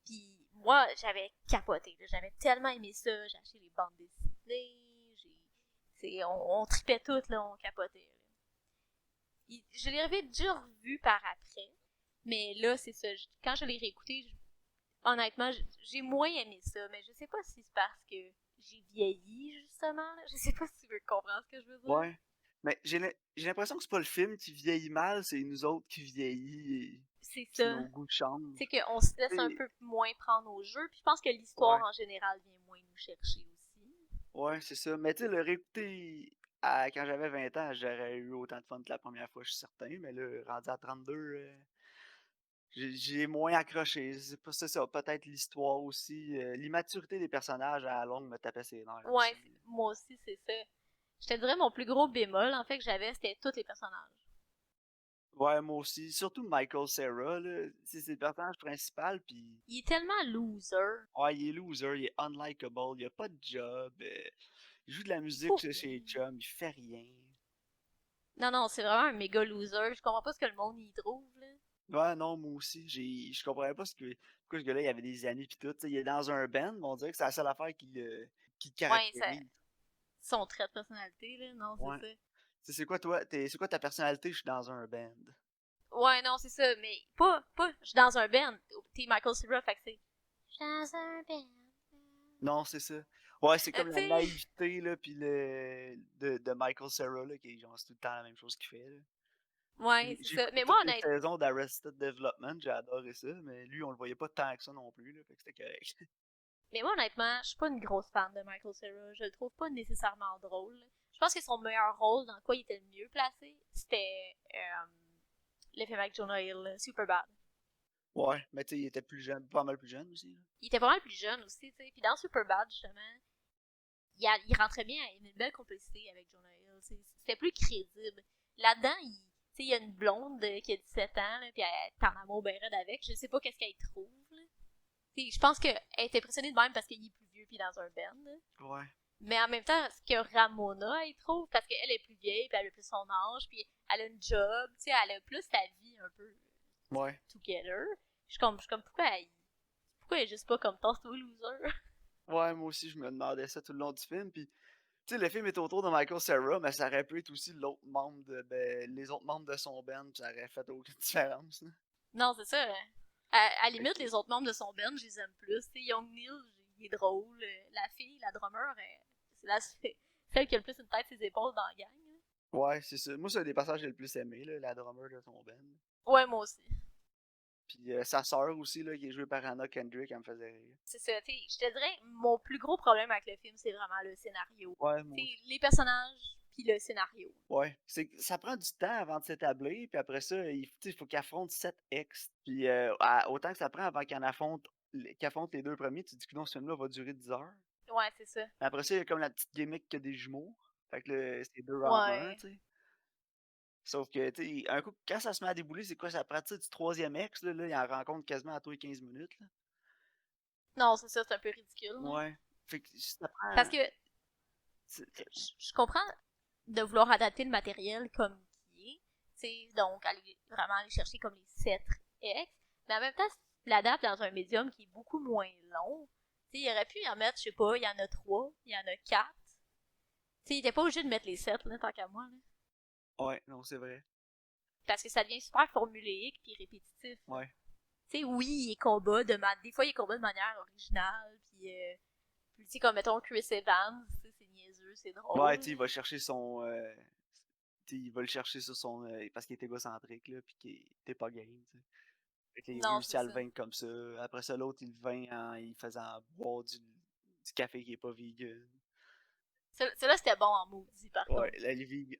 Puis moi, j'avais capoté. Là. J'avais tellement aimé ça. J'ai acheté les bandes dessinées. On tripait toutes, là, on capotait. Là. Je l'avais déjà revu par après. Mais là, c'est ça. Quand je l'ai réécouté, honnêtement, j'ai moins aimé ça. Mais je sais pas si c'est parce que j'ai vieilli, justement. Là. Je sais pas si tu veux comprendre ce que je veux dire. Ouais. Mais j'ai l'impression que c'est pas le film qui vieillit mal, c'est nous autres qui vieillit C'est puis ça. nos goûts changent. C'est qu'on se laisse un T'sais, peu moins prendre au jeu. Puis je pense que l'histoire ouais, en général vient moins nous chercher aussi. ouais, c'est ça. Mais tu sais, le réécouter quand j'avais 20 ans, j'aurais eu autant de fun que la première fois, je suis certain. Mais là, rendu à 32, j'ai moins accroché. C'est pas ça, peut-être l'histoire aussi. L'immaturité des personnages à la longue me tapait ses nerfs Ouais, aussi. moi aussi, c'est ça. Je te dirais mon plus gros bémol, en fait, que j'avais, c'était tous les personnages. Ouais, moi aussi. Surtout Michael Cera, là. C'est le personnage principal, puis Il est tellement loser. ouais, il est loser, il est unlikable, il a pas de job. Il joue de la musique Pour chez rien. Chum, il fait rien. Non, non, c'est vraiment un méga loser. Je comprends pas ce que le monde y trouve, là. Ouais, non, moi aussi, je comprenais pas pourquoi ce gars-là, il avait des amis pis tout. T'sais, il est dans un band, mais on dirait que c'est la seule affaire qui le Ouais, ça, caractérise. son trait de personnalité, là. Non, c'est Ouais. ça. C'est quoi toi? C'est quoi ta personnalité? Je suis dans un band. Ouais, non, c'est ça, mais pas, je suis dans un band. T'es Michael Cera, fait que c'est. Je suis dans un band. Non, c'est ça. Ouais, c'est comme Tu la sais, naïveté, là, pis de Michael Cera, là, qui est genre, c'est tout le temps la même chose qu'il fait, là. ouais, c'est J'ai ça. écouté Mais moi, toutes les honnêtement, saisons d'Arrested Development, j'ai adoré ça, mais lui, on le voyait pas tant que ça non plus, là, fait que c'était correct. je suis pas une grosse fan de Michael Cera. Je le trouve pas nécessairement drôle. Je pense que son meilleur rôle, dans quoi il était le mieux placé, c'était le film avec Jonah Hill, Superbad. Ouais, mais tu sais, il était plus jeune, pas mal plus jeune aussi, là. Il était pas mal plus jeune aussi, tu sais. Puis dans Superbad, justement, il rentrait bien, il avait une belle complicité avec Jonah Hill. C'était plus crédible. Là-dedans, il y a une blonde qui a 17 ans, là, puis elle est en amour ben raide avec. Je sais pas qu'est-ce qu'elle trouve. Là. Je pense qu'elle est impressionnée de même parce qu'il est plus vieux puis dans un band. Là. Ouais. Mais en même temps, ce que Ramona, elle trouve, parce qu'elle est plus vieille, puis elle a plus son âge, puis elle a une job, tu sais, elle a plus sa vie un peu Ouais. together. Je suis comme pourquoi elle est juste pas comme toi, c'est loser? Ouais, moi aussi, je me demandais ça tout le long du film, pis tu sais, le film est autour de Michael Cera, mais ça aurait pu être aussi l'autre membre les autres membres de son band, pis ça aurait fait aucune différence, là. Non, c'est ça. À Fait limite, que, les autres membres de son band, je les aime plus. T'sais, Young Neil, il est drôle. La fille, la drummer, c'est celle qui a le plus une tête sur ses épaules dans la gang. Là. ouais, c'est ça. Moi, c'est un des passages que j'ai le plus aimé, là, la drummer de son band. Ouais, moi aussi. Puis sa sœur aussi, là, qui est jouée par Anna Kendrick, elle me faisait rire. C'est ça. Je te dirais, mon plus gros problème avec le film, c'est vraiment le scénario. Ouais, moi T'sais, aussi. les personnages, puis le scénario. Ouais, ça prend du temps avant de s'établir, puis après ça, il faut qu'il affronte 7 ex. Puis autant que ça prend avant qu'il affronte les deux premiers, tu te dis que non, ce film-là va durer 10 heures. Ouais, c'est ça. Après ça, il y a comme la petite gimmick que des jumeaux. Fait que là, c'est deux en un, Ouais. tu sais. Sauf que, tu sais, un coup, quand ça se met à débouler, c'est quoi? Ça prend du troisième ex, là, il en rencontre quasiment à tous les 15 minutes, là. Non, c'est ça, c'est un peu ridicule. Là. Ouais. Fait que ça Parce prend. que c'est- je comprends de vouloir adapter le matériel comme qui est. Donc, vraiment aller chercher comme les 7 ex. Mais en même temps, si tu l'adaptes dans un médium qui est beaucoup moins long, il aurait pu y en mettre, je sais pas, il y en a 3, il y en a 4. Il était pas obligé de mettre les 7, là, tant qu'à moi. Là. Ouais, non, c'est vrai. Parce que ça devient super formulaïque puis répétitif. Ouais. Oui, des fois, il combat de manière originale, puis comme, mettons, Chris Evans, c'est niaiseux, c'est Ouais, drôle. tu sais, il va chercher son. Tu sais, il va le chercher sur son. Parce qu'il est égocentrique, là, pis qu'il était pas game, tu sais. Fait qu'il Non, réussit c'est à le ça. vaincre comme ça. Après ça, l'autre, il le vainc en il faisant boire du café qui est pas vegan. Celui-là, c'était bon en maudit, par Ouais, contre.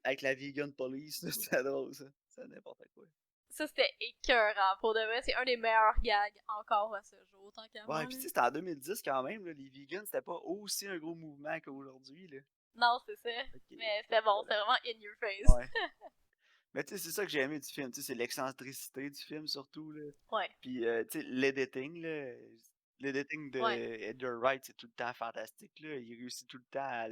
avec la vegan police, là, c'était drôle, ça. C'est n'importe quoi. Ça, c'était écœurant. Pour de vrai, c'est un des meilleurs gags encore à ce jour, tant qu'à Ouais, moi, pis là. tu sais, c'était en 2010 quand même, là, les vegans, c'était pas aussi un gros mouvement qu'aujourd'hui, là. Non, c'est ça. Fait que, Mais c'était bon, c'était vraiment in your face. ouais. Mais tu sais, c'est ça que j'ai aimé du film, tu sais, c'est l'excentricité du film, surtout, là. Ouais, Puis, tu sais, l'editing, là, l'editing de ouais. Edgar Wright, c'est tout le temps fantastique, là. Il réussit tout le temps à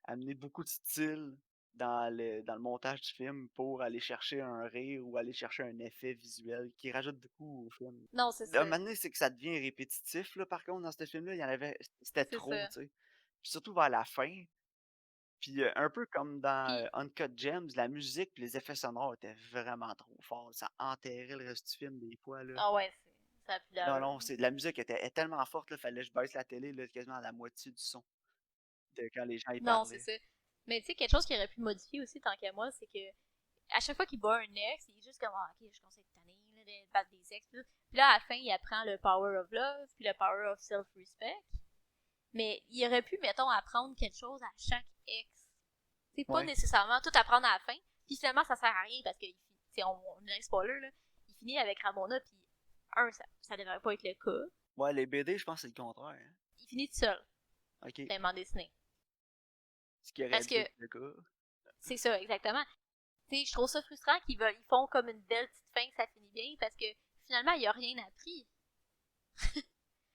amener beaucoup de style dans le montage du film pour aller chercher un rire ou aller chercher un effet visuel qui rajoute beaucoup au film. Non, c'est Un ça. moment donné, c'est que ça devient répétitif, là, par contre, dans ce film-là, il y en avait, c'était C'est trop, ça. tu sais. Puis surtout vers la fin. Puis un peu comme dans Puis, Uncut Gems, la musique et les effets sonores étaient vraiment trop forts. Ça enterrait le reste du film des fois, là. ah ouais, ça a plus Non, d'allure. non, la musique est tellement forte, là, fallait que je baisse la télé là, quasiment à la moitié du son de quand les gens y Non, c'est parlaient. ça. Mais tu sais, quelque chose qui aurait pu modifier aussi, tant qu'à moi, c'est que à chaque fois qu'il bat un ex, il est juste comme, ah, ok, je conseille de tanner, là, de battre des ex. Puis là, à la fin, il apprend le power of love, puis le power of self-respect. Mais il aurait pu, mettons, apprendre quelque chose à chaque ex. C'est pas Ouais. nécessairement tout apprendre à la fin. Puis finalement, ça sert à rien parce que, on a un spoiler, là. Il finit avec Ramona, puis ça devrait pas être le cas. Ouais, les BD, je pense que c'est le contraire. Hein. Il finit tout seul, Ok. tellement dessiné. Ce qui aurait Parce dû que être le cas. c'est ça, exactement. Tu sais, je trouve ça frustrant ils font comme une belle petite fin que ça finit bien parce que finalement, il a rien appris.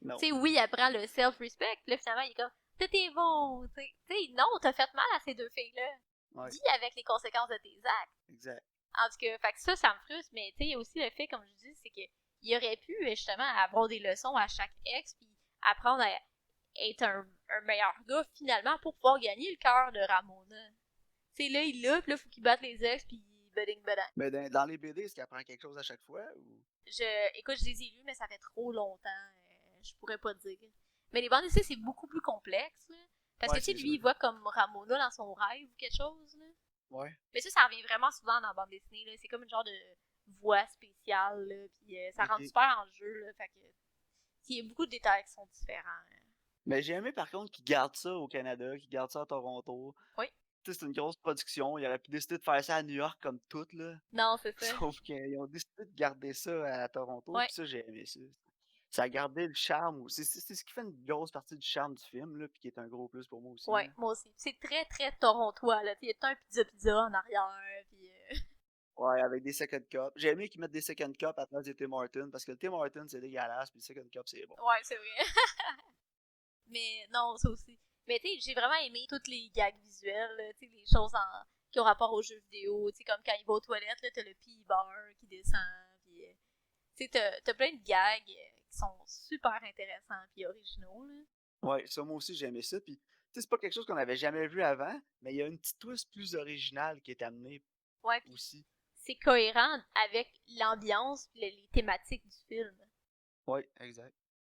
Non. Tu sais, oui, il apprend le self-respect, là, finalement, il est comme, tout est beau, tu sais, non, t'as fait mal à ces deux filles-là. Ouais, Dis avec les conséquences de tes actes. exact. En tout cas, fait que ça me frustre, mais tu sais, il y a aussi le fait, comme je dis, c'est que il aurait pu, justement, avoir des leçons à chaque ex, puis apprendre à être un meilleur gars, finalement, pour pouvoir gagner le cœur de Ramona. Tu sais, là, il l'a, puis là, faut qu'il batte les ex, puis beding bedang. Mais dans les BD, est-ce qu'il apprend quelque chose à chaque fois ou... Écoute, je les ai lus, mais ça fait trop longtemps. Je pourrais pas dire. Mais les bandes d'essai, c'est beaucoup plus complexe, là. Parce que, Ouais, tu sais, c'est lui, sûr. il voit comme Ramona dans son rêve ou quelque chose, là. Ouais, Mais ça revient vraiment souvent dans la bande dessinée, là. C'est comme une genre de voix spéciale, là. Puis ça rentre ok. super en jeu, là. Fait que, il y a beaucoup de détails qui sont différents. Mais j'ai aimé par contre qu'ils gardent ça au Canada, qu'ils gardent ça à Toronto. Oui. Tu sais, c'est une grosse production. Ils auraient pu décider de faire ça à New York comme tout, là. Non, c'est ça. Sauf qu'ils ont décidé de garder ça à Toronto, Ouais. puis ça, j'ai aimé ça. Ça a gardé le charme aussi. C'est ce qui fait une grosse partie du charme du film, là, puis qui est un gros plus pour moi aussi, là. Ouais, moi aussi. C'est très, très torontois, là. Il y a tout un pizza en arrière, puis... Ouais, avec des second cups. J'ai aimé qu'ils mettent des second cups à la place des Tim Hortons, parce que le Tim Hortons, c'est dégueulasse, puis le second cup, c'est bon. Ouais, c'est vrai. Mais non, ça aussi. Mais tu sais, j'ai vraiment aimé toutes les gags visuels, tu sais, les choses qui ont rapport aux jeux vidéo, tu sais, comme quand il va aux toilettes, là, t'as le pee-bar qui descend, puis tu sais, t'as plein de gags qui sont super intéressants puis originaux, là. Ouais, ça, moi aussi, j'ai aimé ça, puis tu sais, c'est pas quelque chose qu'on avait jamais vu avant, mais il y a une petite twist plus originale qui est amenée Ouais, puis aussi. c'est cohérent avec l'ambiance pis les thématiques du film. Ouais, exact.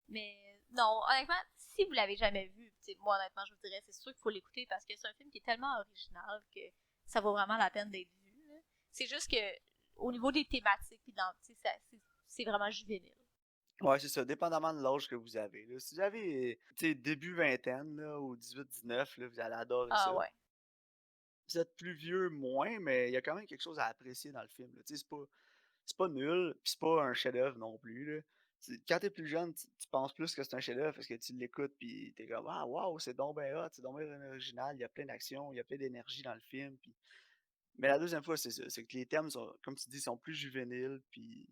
Mais non, honnêtement, si vous l'avez jamais vu, moi honnêtement, je vous dirais, c'est sûr qu'il faut l'écouter parce que c'est un film qui est tellement original que ça vaut vraiment la peine d'être vu, là. C'est juste que au niveau des thématiques pis c'est vraiment juvénile. Ouais, c'est ça, dépendamment de l'âge que vous avez, là. Si vous avez, tu sais, début vingtaine, là, ou 18-19, là, vous allez adorer ça. Ah ouais. Vous êtes plus vieux, moins, mais il y a quand même quelque chose à apprécier dans le film, là. Tu sais, c'est pas nul, pis c'est pas un chef-d'œuvre non plus, là. Quand t'es plus jeune, tu penses plus que c'est un chef-d'œuvre parce que tu l'écoutes pis t'es comme ah waouh, c'est donc ben hot, c'est donc ben original, il y a plein d'action, il y a plein d'énergie dans le film pis... Mais la deuxième fois, c'est ça, c'est que les thèmes sont, comme tu dis, sont plus juvéniles puis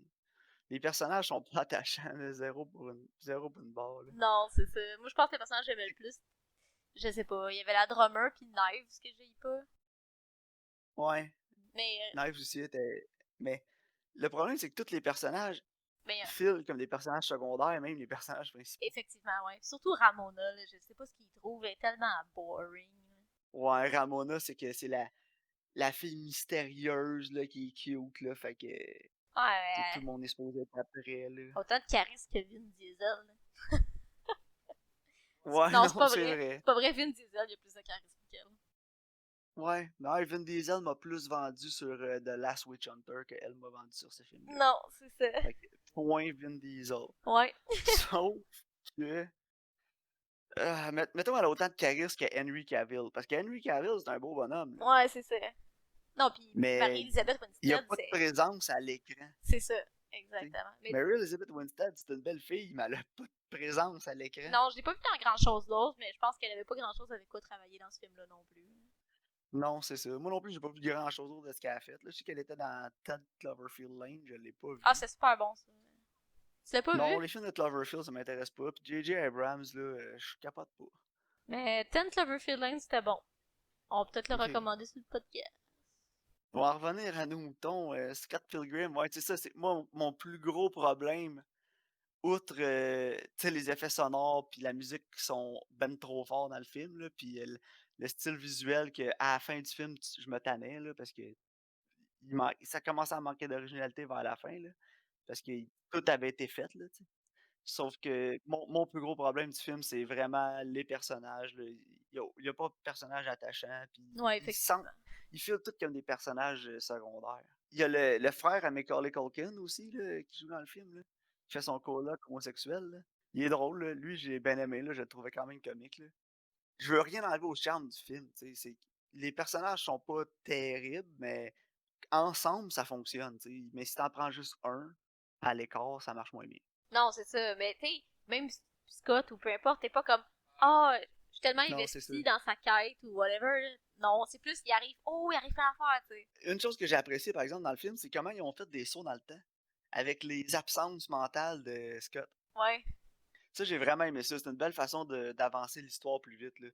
les personnages sont pas attachants, là, zéro pour une barre, là. Non, c'est ça. Moi, je pense que le personnage que j'aimais le plus, je sais pas, il y avait la drummer puis Knives que j'ai pas. Ouais, Mais, Knives aussi était... Mais le problème, c'est que tous les personnages mais filent comme des personnages secondaires, même les personnages principaux. effectivement, ouais. Surtout Ramona, là, je sais pas ce qu'il trouve, elle est tellement boring. Ouais, Ramona, c'est que c'est la fille mystérieuse là, qui est cute, là, fait que tout Ouais, le monde est supposé être après, là. autant de charisme que Vin Diesel. Là. Ouais, Non, c'est non, pas c'est vrai. vrai. C'est pas vrai, Vin Diesel, il a plus de charisme qu'elle. Ouais, non, Vin Diesel m'a plus vendu sur The Last Witch Hunter qu'elle m'a vendu sur ce film-là. Non, c'est ça. Fait que, point Vin Diesel. Ouais. Sauf que, mettons, elle a autant de charisme que Henry Cavill. Parce que Henry Cavill, c'est un beau bonhomme, là. Ouais, c'est ça. Non, puis Mais Marie-Elisabeth il n'y a Winstead, pas de présence à l'écran. c'est ça. T'sais. Exactement. Mais Mary Elizabeth Winstead, c'est une belle fille, mais elle a pas de présence à l'écran. non, je l'ai pas vu dans grand chose d'autre, mais je pense qu'elle avait pas grand chose avec quoi travailler dans ce film-là non plus. Non, c'est ça. Moi non plus, j'ai pas vu grand chose d'autre de ce qu'elle a fait. Là, je sais qu'elle était dans Ted Cloverfield Lane, je l'ai pas Ah, vu. c'est super bon, ça. Tu l'as pas vu? Non, les films de Cloverfield, ça m'intéresse pas. Puis J.J. Abrams, là, je capote pas. Mais Ten Cloverfield Lane, c'était bon. On va peut-être le Ok. recommander sur le podcast. On va en revenir à nos moutons. Scott Pilgrim, ouais, tu sais ça, c'est moi mon plus gros problème. Outre tu sais, les effets sonores puis la musique qui sont ben trop forts dans le film, là, puis le style visuel que à la fin du film, je me tannais là, parce que ça commençait à manquer d'originalité vers la fin, là, parce que tout avait été fait, là, tu sais. Sauf que mon plus gros problème du film, c'est vraiment les personnages, là. Il y a pas de personnages attachants, puis Ouais, effectivement. ils filent tous comme des personnages, secondaires. Il y a le frère à Macaulay Culkin aussi, là, qui joue dans le film, là, qui fait son coloc homosexuel, là. Il est drôle, là. Lui, j'ai bien aimé, là, je le trouvais quand même comique, là. Je veux rien enlever au charme du film, tu sais, les personnages sont pas terribles, mais ensemble, ça fonctionne, tu sais. Mais si t'en prends juste un à l'écart, ça marche moins bien. Non, c'est ça. Mais tu sais, même Scott ou peu importe, t'es pas comme ah, je suis tellement Non, c'est ça. investi dans sa quête ou whatever. Là. Non, c'est plus il arrive pas à faire, tu sais. Une chose que j'ai appréciée, par exemple, dans le film, c'est comment ils ont fait des sauts dans le temps avec les absences mentales de Scott. Ouais, Ça, j'ai vraiment aimé ça. C'est une belle façon d'avancer l'histoire plus vite, là. De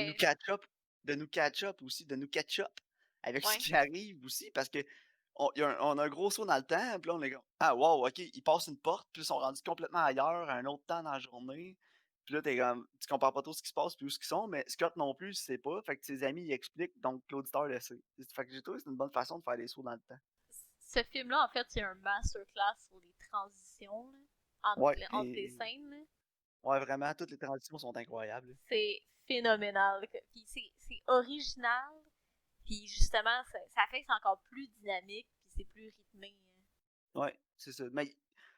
nous ouais, catch up, de nous catch up aussi, de nous catch up avec ce ouais. qui arrive aussi, parce que on a un gros saut dans le temps, puis là, on est comme, ah wow, ok, ils passent une porte, puis ils sont rendus complètement ailleurs, à un autre temps dans la journée. Puis là, tu comprends pas trop ce qui se passe puis où ce qu'ils sont, mais Scott non plus, il sait pas. Fait que ses amis, ils expliquent, donc l'auditeur le sait. Fait que j'ai trouvé que c'est une bonne façon de faire des sauts dans le temps. Ce film-là, en fait, c'est un masterclass sur les transitions là, Ouais, entre les scènes. Là. ouais, vraiment, toutes les transitions sont incroyables. C'est phénoménal. Puis c'est original. Puis justement, ça fait que c'est encore plus dynamique. Puis c'est plus rythmé. Ouais, c'est ça. Mais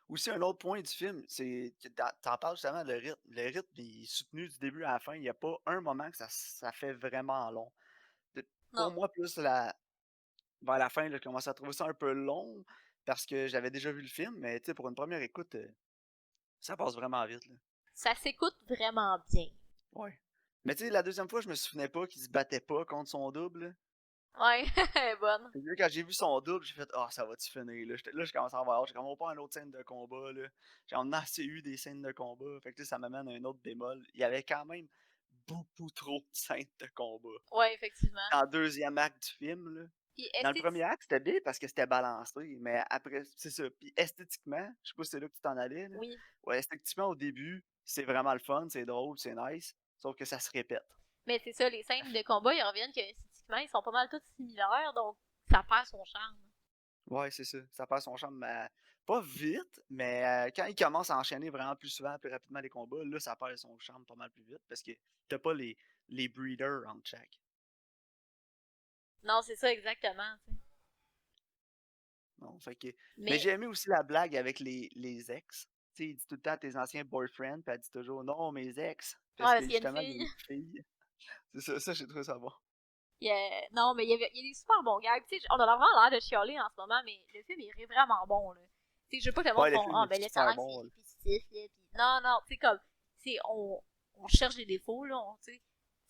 aussi, un autre point du film, c'est que t'en parles justement, le rythme. Le rythme, il est soutenu du début à la fin. Il n'y a pas un moment que ça fait vraiment long. Pour Non, moi, plus vers la fin, là, je commençais à trouver ça un peu long parce que j'avais déjà vu le film, mais tu sais, pour une première écoute, ça passe vraiment vite, là. ça s'écoute vraiment bien. Ouais. Mais tu sais, la deuxième fois, je me souvenais pas qu'il se battait pas contre son double, là. Ouais, elle est bonne. Puis là, quand j'ai vu son double, j'ai fait «Ah, ça va-tu finir?» Là, je commence à avoir hâte. J'ai comme «On pas une autre scène de combat, là.» J'en ai assez eu des scènes de combat. Fait que tu sais, ça m'amène à un autre bémol. Il y avait quand même beaucoup trop de scènes de combat. Ouais, effectivement. Dans le deuxième acte du film, là. Puis Dans le premier acte, c'était bien parce que c'était balancé, mais après, c'est ça. Puis esthétiquement, je sais pas si c'est là que tu t'en allais, là. oui. Ouais, esthétiquement, au début, c'est vraiment le fun, c'est drôle, c'est nice. Sauf que ça se répète. Mais c'est ça, les scènes de combat, ils reviennent que esthétiquement, ils sont pas mal tous similaires, donc ça perd son charme. Ouais, c'est ça. Ça perd son charme, pas vite, mais quand il commence à enchaîner vraiment plus souvent, plus rapidement les combats, là, ça perd son charme pas mal plus vite parce que t'as pas les breeders entre chaque. Non, c'est ça exactement. T'sais. Non, fait que... Mais Mais j'ai aimé aussi la blague avec les ex. Tu sais, il dit tout le temps tes anciens boyfriends, puis elle dit toujours non, mes ex. ouais, Parce parce que qu'il y a une justement, il y a fille. une fille. C'est ça, j'ai trouvé ça bon. Non, mais il y a des super bons gags. On a vraiment l'air de chialer en ce moment, mais le film est vraiment bon. Là. T'sais, je veux pas que le monde Ouais, le font film ah, est ben là, ça a super l'air que c'est bon, là. répétitif. Là, pis... Non, non, tu sais, comme, on cherche des défauts, là.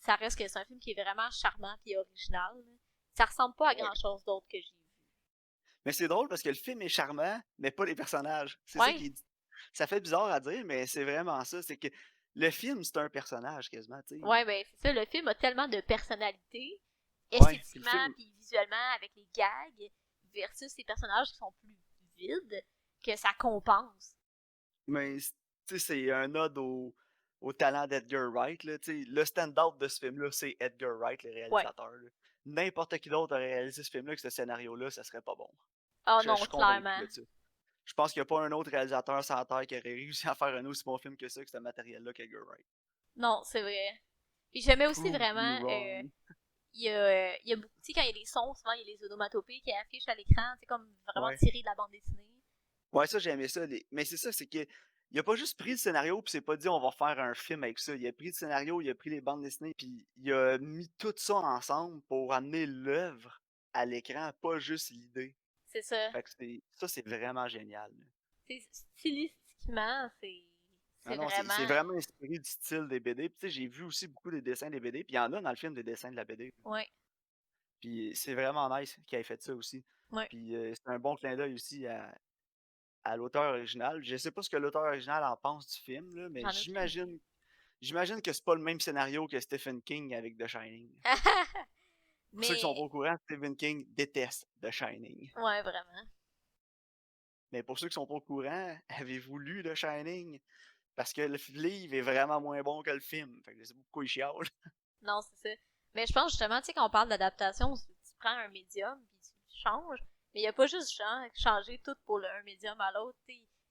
Ça reste que c'est un film qui est vraiment charmant et original. Là. Ça ressemble pas à Ouais. grand chose d'autre que j'ai vu. Mais c'est drôle parce que le film est charmant, mais pas les personnages. C'est ça Ouais, qui est... Ça fait bizarre à dire, mais c'est vraiment ça. C'est que le film, c'est un personnage quasiment, tu sais. ouais, ben c'est ça. Le film a tellement de personnalité, Ouais, puis le esthétiquement film, puis visuellement, avec les gags, versus les personnages qui sont plus vides, que ça compense. mais tu sais, c'est un ode au talent d'Edgar Wright, là, tu sais. Le stand-out de ce film-là, c'est Edgar Wright, le Ouais. réalisateur, là. N'importe qui d'autre aurait réalisé ce film-là avec ce scénario-là, ça serait pas bon. Oh Je non, suis convaincu clairement. de ça. Je pense qu'il n'y a pas un autre réalisateur sur la Terre qui aurait réussi à faire un aussi bon film que ça, avec ce matériel-là qu'Edgar Wright. Non, c'est vrai. Puis j'aimais aussi Prove me vraiment, wrong. il y a beaucoup, tu sais, quand il y a des sons, souvent il y a les onomatopées qui affichent à l'écran, c'est comme vraiment Ouais. tiré de la bande dessinée. Ouais, ça, j'ai aimé ça. Mais c'est ça, c'est que il a pas juste pris le scénario puis s'est pas dit on va faire un film avec ça. Il a pris le scénario, il a pris les bandes dessinées puis il a mis tout ça ensemble pour amener l'œuvre à l'écran, pas juste l'idée. C'est ça. Fait que c'est vraiment génial, là. Stylistiquement, Ah c'est non, c'est vraiment, vraiment inspiré du style des BD. Puis tu sais, j'ai vu aussi beaucoup des dessins des BD, puis il y en a dans le film des dessins de la BD. ouais, Puis c'est vraiment nice qu'il ait fait ça aussi. ouais, Puis c'est un bon clin d'œil aussi à l'auteur original. Je sais pas ce que l'auteur original en pense du film, là, mais j'en ai aucune idée. j'imagine que c'est pas le même scénario que Stephen King avec The Shining. Pour ceux qui sont pas Mais, au courant, Stephen King déteste The Shining. ouais, vraiment. Mais pour ceux qui sont pas au courant, avez-vous lu The Shining? Parce que le livre est vraiment moins bon que le film. Fait que je sais pas pourquoi il chiale. Non, c'est ça. Mais je pense justement, tu sais, quand on parle d'adaptation, tu prends un médium puis tu changes. Mais il n'y a pas juste changer tout pour un médium à l'autre.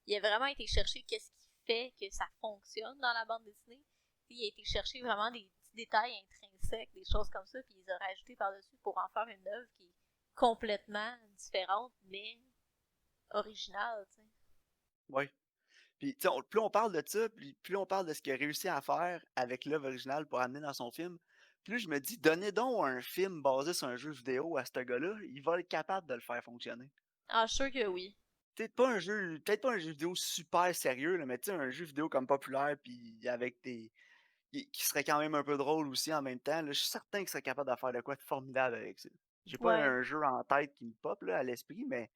Il a vraiment été chercher qu'est-ce qui fait que ça fonctionne dans la bande dessinée. T'sais, il a été chercher vraiment des petits détails intrinsèques, des choses comme ça, puis ils ont rajouté par-dessus pour en faire une œuvre qui est complètement différente, mais originale, tu sais. Ouais. Puis, tu sais, plus on parle de ça, plus on parle de ce qu'il a réussi à faire avec l'œuvre originale pour amener dans son film, plus je me dis, donnez donc un film basé sur un jeu vidéo à ce gars-là, il va être capable de le faire fonctionner. Ah, je suis sûr que oui. Peut-être pas un jeu vidéo super sérieux, là, mais tu sais, un jeu vidéo comme populaire, puis avec des, qui serait quand même un peu drôle aussi en même temps, là, je suis certain qu'il serait capable de faire de quoi de formidable avec ça. J'ai pas Ouais. un jeu en tête qui me pop là, à l'esprit, mais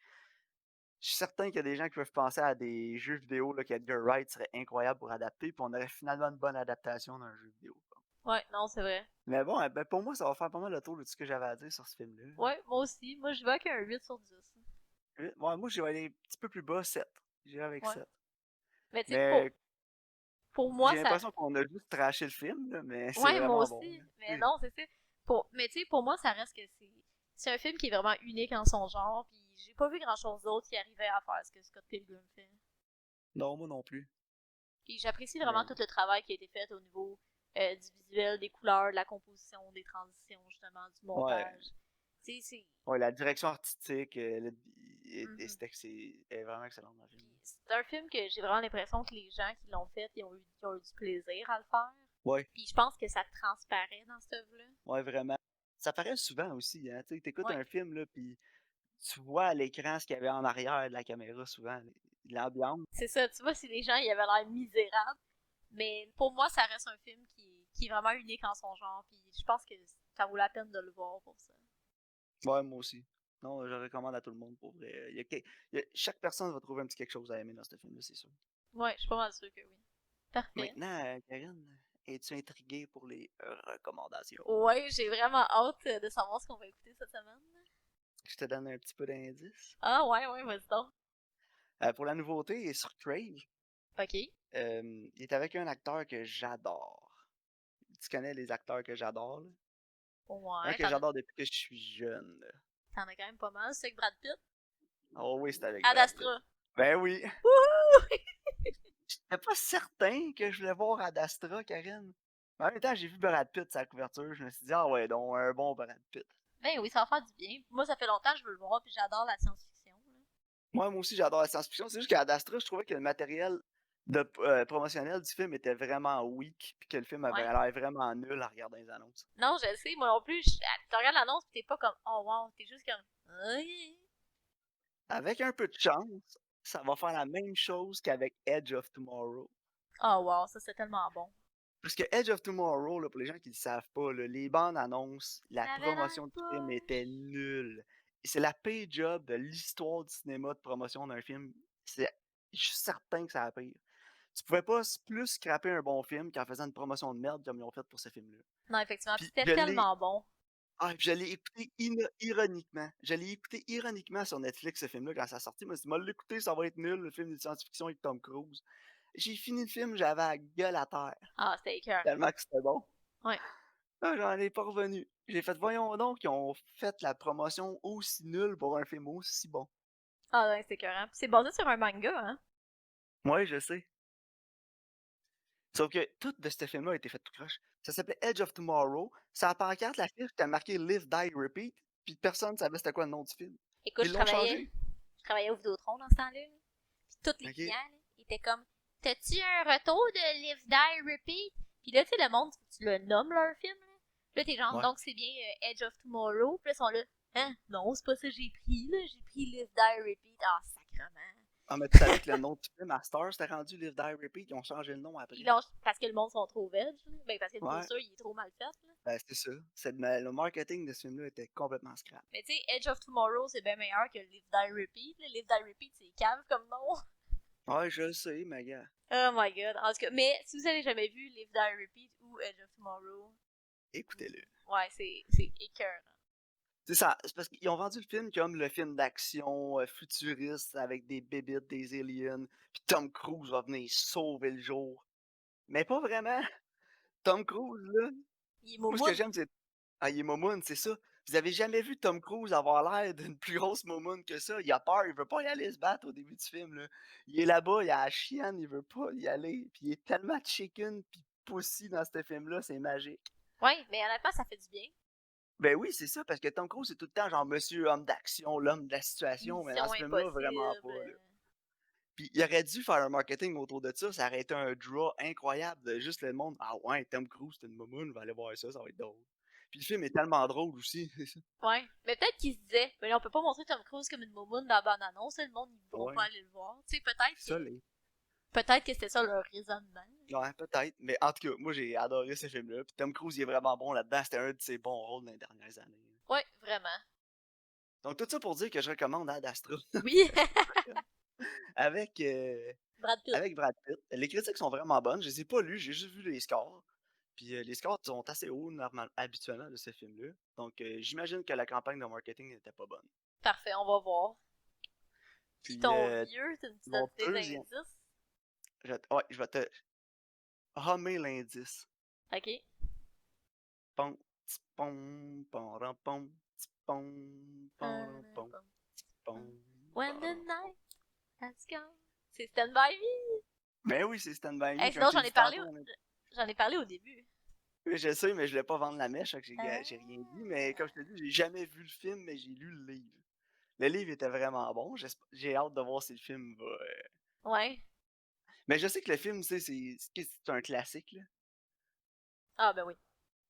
je suis certain qu'il y a des gens qui peuvent penser à des jeux vidéo là, qu'Edgar Wright serait incroyable pour adapter, puis on aurait finalement une bonne adaptation d'un jeu vidéo, quoi. Ouais, non, c'est vrai. Mais bon, ben, pour moi, ça va faire pas mal le tour de tout ce que j'avais à dire sur ce film-là. Ouais, moi aussi. Moi, je vais avec un 8 sur 10. Ouais, moi, je vais aller un petit peu plus bas, 7. J'irai avec Ouais. 7. Mais tu sais, Mais, pour moi, J'ai ça. l'impression qu'on a juste trashé le film, là, mais c'est Ouais, moi vraiment bon, aussi. Mais là. non, c'est ça. Mais tu sais, pour moi, ça reste que c'est un film qui est vraiment unique en son genre. Puis j'ai pas vu grand-chose d'autre qui arrivait à faire ce que Scott Pilgrim fait. Non, moi non plus. Puis j'apprécie vraiment Mais tout le travail qui a été fait au niveau du visuel, des couleurs, de la composition, des transitions, justement, du ouais, montage. Tu sais, c'est. ouais, la direction artistique, Mhm. est vraiment excellente dans le film. Puis c'est un film que j'ai vraiment l'impression que les gens qui l'ont fait, ils ont eu du plaisir à le faire. Ouais, Puis je pense que ça transparaît dans cette œuvre-là. ouais, vraiment. Ça paraît souvent aussi, hein. Tu sais, t'écoutes Ouais, un film, là, puis tu vois à l'écran ce qu'il y avait en arrière de la caméra, souvent. L'ambiance. c'est ça. Tu vois, si les gens ils avaient l'air misérables, mais pour moi, ça reste un film qui est vraiment unique en son genre. Puis je pense que ça vaut la peine de le voir pour ça. Ouais, moi aussi. Non, je le recommande à tout le monde, pour vrai. Chaque personne va trouver un petit quelque chose à aimer dans ce film-là, c'est sûr. Ouais, je suis pas mal sûre que oui. Parfait. Maintenant, Karine, es-tu intriguée pour les recommandations? Ouais, j'ai vraiment hâte de savoir ce qu'on va écouter cette semaine. Je te donne un petit peu d'indices. Ah ouais, ouais, vas-y donc. Pour la nouveauté, il est sur Crave. Ok. Il est avec un acteur que j'adore. Tu connais les acteurs que j'adore, là? Un Ouais, que j'adore depuis que je suis jeune, là. t'en as quand même pas mal. C'est avec Brad Pitt. Oh oui, c'est avec Ad Brad Pitt. Astra. Ben oui! Wouhou! J'étais pas certain que je voulais voir Ad Astra, Karine. Mais en même temps, j'ai vu Brad Pitt sa couverture. Je me suis dit, ah ouais, donc un bon Brad Pitt. Ben oui, ça va faire du bien. Moi, ça fait longtemps que je veux le voir, puis j'adore la science-fiction. Là. Moi aussi, j'adore la science-fiction. C'est juste qu'à Ad Astra, je trouvais que le matériel promotionnel du film était vraiment weak, puis que le film avait Ouais. l'air vraiment nul à regarder les annonces. Non, je le sais, moi non plus. Tu regardes l'annonce, pis t'es pas comme, oh wow, t'es juste comme, ok. Avec un peu de chance, ça va faire la même chose qu'avec Edge of Tomorrow. Oh wow, ça c'est tellement bon. Parce que Edge of Tomorrow, là, pour les gens qui ne le savent pas, là, les bandes annonces, la Ça avait l'air promotion du film était poche. nulle. C'est la pire job de l'histoire du cinéma de promotion d'un film. Je suis certain que c'est la pire. Tu pouvais pas plus scraper un bon film qu'en faisant une promotion de merde comme ils ont fait pour ce film-là. Non, effectivement, pis Puis c'était tellement bon. je l'ai écouté ironiquement. Je l'ai écouté ironiquement sur Netflix, ce film-là, quand ça a sorti. Moi, je me suis dit, l'écouter, ça va être nul, le film de science-fiction avec Tom Cruise. J'ai fini le film, j'avais la gueule à terre. Ah, c'était écœurant. Tellement que c'était bon. Ouais. Ah, j'en ai pas revenu. J'ai fait, voyons donc, ils ont fait la promotion aussi nulle pour un film aussi bon. Ah ouais, c'était écœurant. Pis c'est basé sur un manga, hein. Ouais, je sais. Sauf que tout de ce film-là a été fait tout croche. Ça s'appelait Edge of Tomorrow. Sur la pancarte, l'affiche était marqué Live, Die, Repeat. Puis personne ne savait c'était quoi le nom du film. Écoute, Ils l'ont changé. je travaillais au Vidéotron dans ce temps-là. Là. Puis tous les Ok. clients, là, ils étaient comme, t'as-tu un retour de Live, Die, Repeat? Puis là, tu sais, le monde, tu le nommes leur film, là. Puis là, t'es genre, Ouais. donc c'est bien Edge of Tomorrow. Puis là, ils sont là, hein? Non, c'est pas ça que j'ai pris, là. J'ai pris Live, Die, Repeat. Ah, sacrement. Ah, mais tu savais que le nom du film à Star, c'était rendu Live, Die, Repeat. Ils ont changé le nom après. Ils l'ont, parce que le monde sont trop veg, là. Ben, parce que le Ouais. poster, il est trop mal fait, là. Ben, c'est ça. Le marketing de ce film-là était complètement scrap. Mais tu sais, Edge of Tomorrow, c'est bien meilleur que Live, Die, Repeat. Là. Live, Die, Repeat, c'est cave comme nom. Ouais, je le sais, mais gars. Oh my god. En tout cas, mais si vous avez jamais vu Live, Die, Repeat ou Edge of Tomorrow, Écoutez-le. ouais, c'est écœurant. C'est ça, c'est parce qu'ils ont vendu le film comme le film d'action futuriste avec des bébites, des aliens, puis Tom Cruise va venir sauver le jour. Mais pas vraiment. Tom Cruise, là, Il est moi ce que moumoune. j'aime, c'est. Ah, il est momoun, c'est ça. Vous avez jamais vu Tom Cruise avoir l'air d'une plus grosse momoun que ça. Il a peur, il veut pas y aller se battre au début du film, là. Il est là-bas, il a la chienne, il veut pas y aller. Puis il est tellement chicken puis pussy dans ce film-là, c'est magique. Ouais, mais honnêtement, ça fait du bien. Ben oui, c'est ça, parce que Tom Cruise, c'est tout le temps genre monsieur homme d'action, l'homme de la situation, mais dans Mission ce film-là, vraiment impossible. pas, là. Puis il aurait dû faire un marketing autour de ça aurait été un draw incroyable de juste le monde. Ah ouais, Tom Cruise, c'est une momoune, va aller voir ça, ça va être drôle. Puis le film est tellement drôle aussi, c'est ça. Ouais. Mais peut-être qu'il se disait, mais là, on peut pas montrer Tom Cruise comme une moumoune dans la bande-annonce, le monde, ils voudront Ouais, pas aller le voir. Tu sais, c'est ça, les. peut-être que c'était ça leur raisonnement. Ouais, peut-être. Mais en tout cas, moi j'ai adoré ce film-là. Puis Tom Cruise, il est vraiment bon là-dedans. C'était un de ses bons rôles dans les dernières années. Ouais, vraiment. Donc tout ça pour dire que je recommande Ad Astra Oui. avec, Brad Pitt. avec Brad Pitt. Les critiques sont vraiment bonnes. Je les ai pas lues, j'ai juste vu les scores. Puis les scores sont assez hauts habituellement de ce film-là. Donc j'imagine que la campagne de marketing n'était pas bonne. Parfait, on va voir. Puis Puis ton vieux, tu me mon donnes des deuxième. indices? Ouais, je vais te. hummer l'indice. Ok. Pom, t's pom, pom, pom, t's pom, pom, pom, t's pom, When the pom, pom. night has come. C'est Stand By Me. Ben oui, c'est Stand By Me, Hey, comme sinon, je t'ai dit tantôt. j'en ai parlé au début. Oui, je sais, mais je voulais pas vendre la mèche, fait que j'ai Ah. rien dit. Mais comme je te dis, j'ai jamais vu le film, mais j'ai lu le livre. Le livre était vraiment bon. J'ai hâte de voir si le film va. Ouais. Mais je sais que le film, tu sais, c'est un classique, là. Ah, ben oui.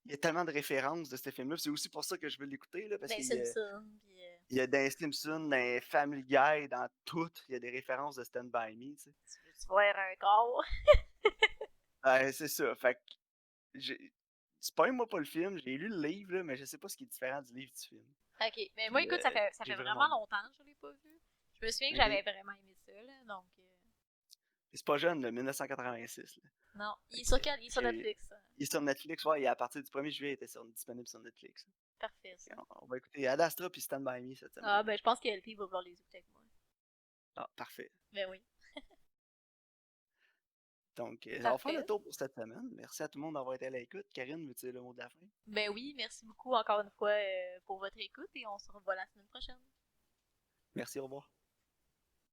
Il y a tellement de références de ce film-là. C'est aussi pour ça que je veux l'écouter, là, parce Ben, qu'il Simpson. Puis, il y a dans Simpsons, dans Family Guy, dans tout, il y a des références de Stand By Me, tu sais. tu veux-tu voir un corps? C'est ça. Fait que j'ai. Spoil-moi pas le film, j'ai lu le livre, là, mais je sais pas ce qui est différent du livre du film. Ok. Mais moi, Puis écoute, ça j'ai fait vraiment vraiment hâte. longtemps que je l'ai pas vu. Je me souviens que Ok. j'avais vraiment aimé ça, là. Donc, C'est pas jeune, là, 1986. Là. non. Il Fait est sur que quel? Il est sur Netflix. il est sur Netflix, ouais, et à partir du 1er juillet, il était disponible sur Netflix. Parfait, ça. On va écouter Ad Astra puis Stand By Me cette Ah, semaine. ben, je pense que LP va vouloir les écouter avec moi. Ah, parfait. Ben oui. Donc, on va faire le Parfait. tour pour cette semaine. Merci à tout le monde d'avoir été à l'écoute. Karine, veux-tu dire le mot de la fin? Ben oui, merci beaucoup encore une fois pour votre écoute et on se revoit la semaine prochaine. Merci, au revoir.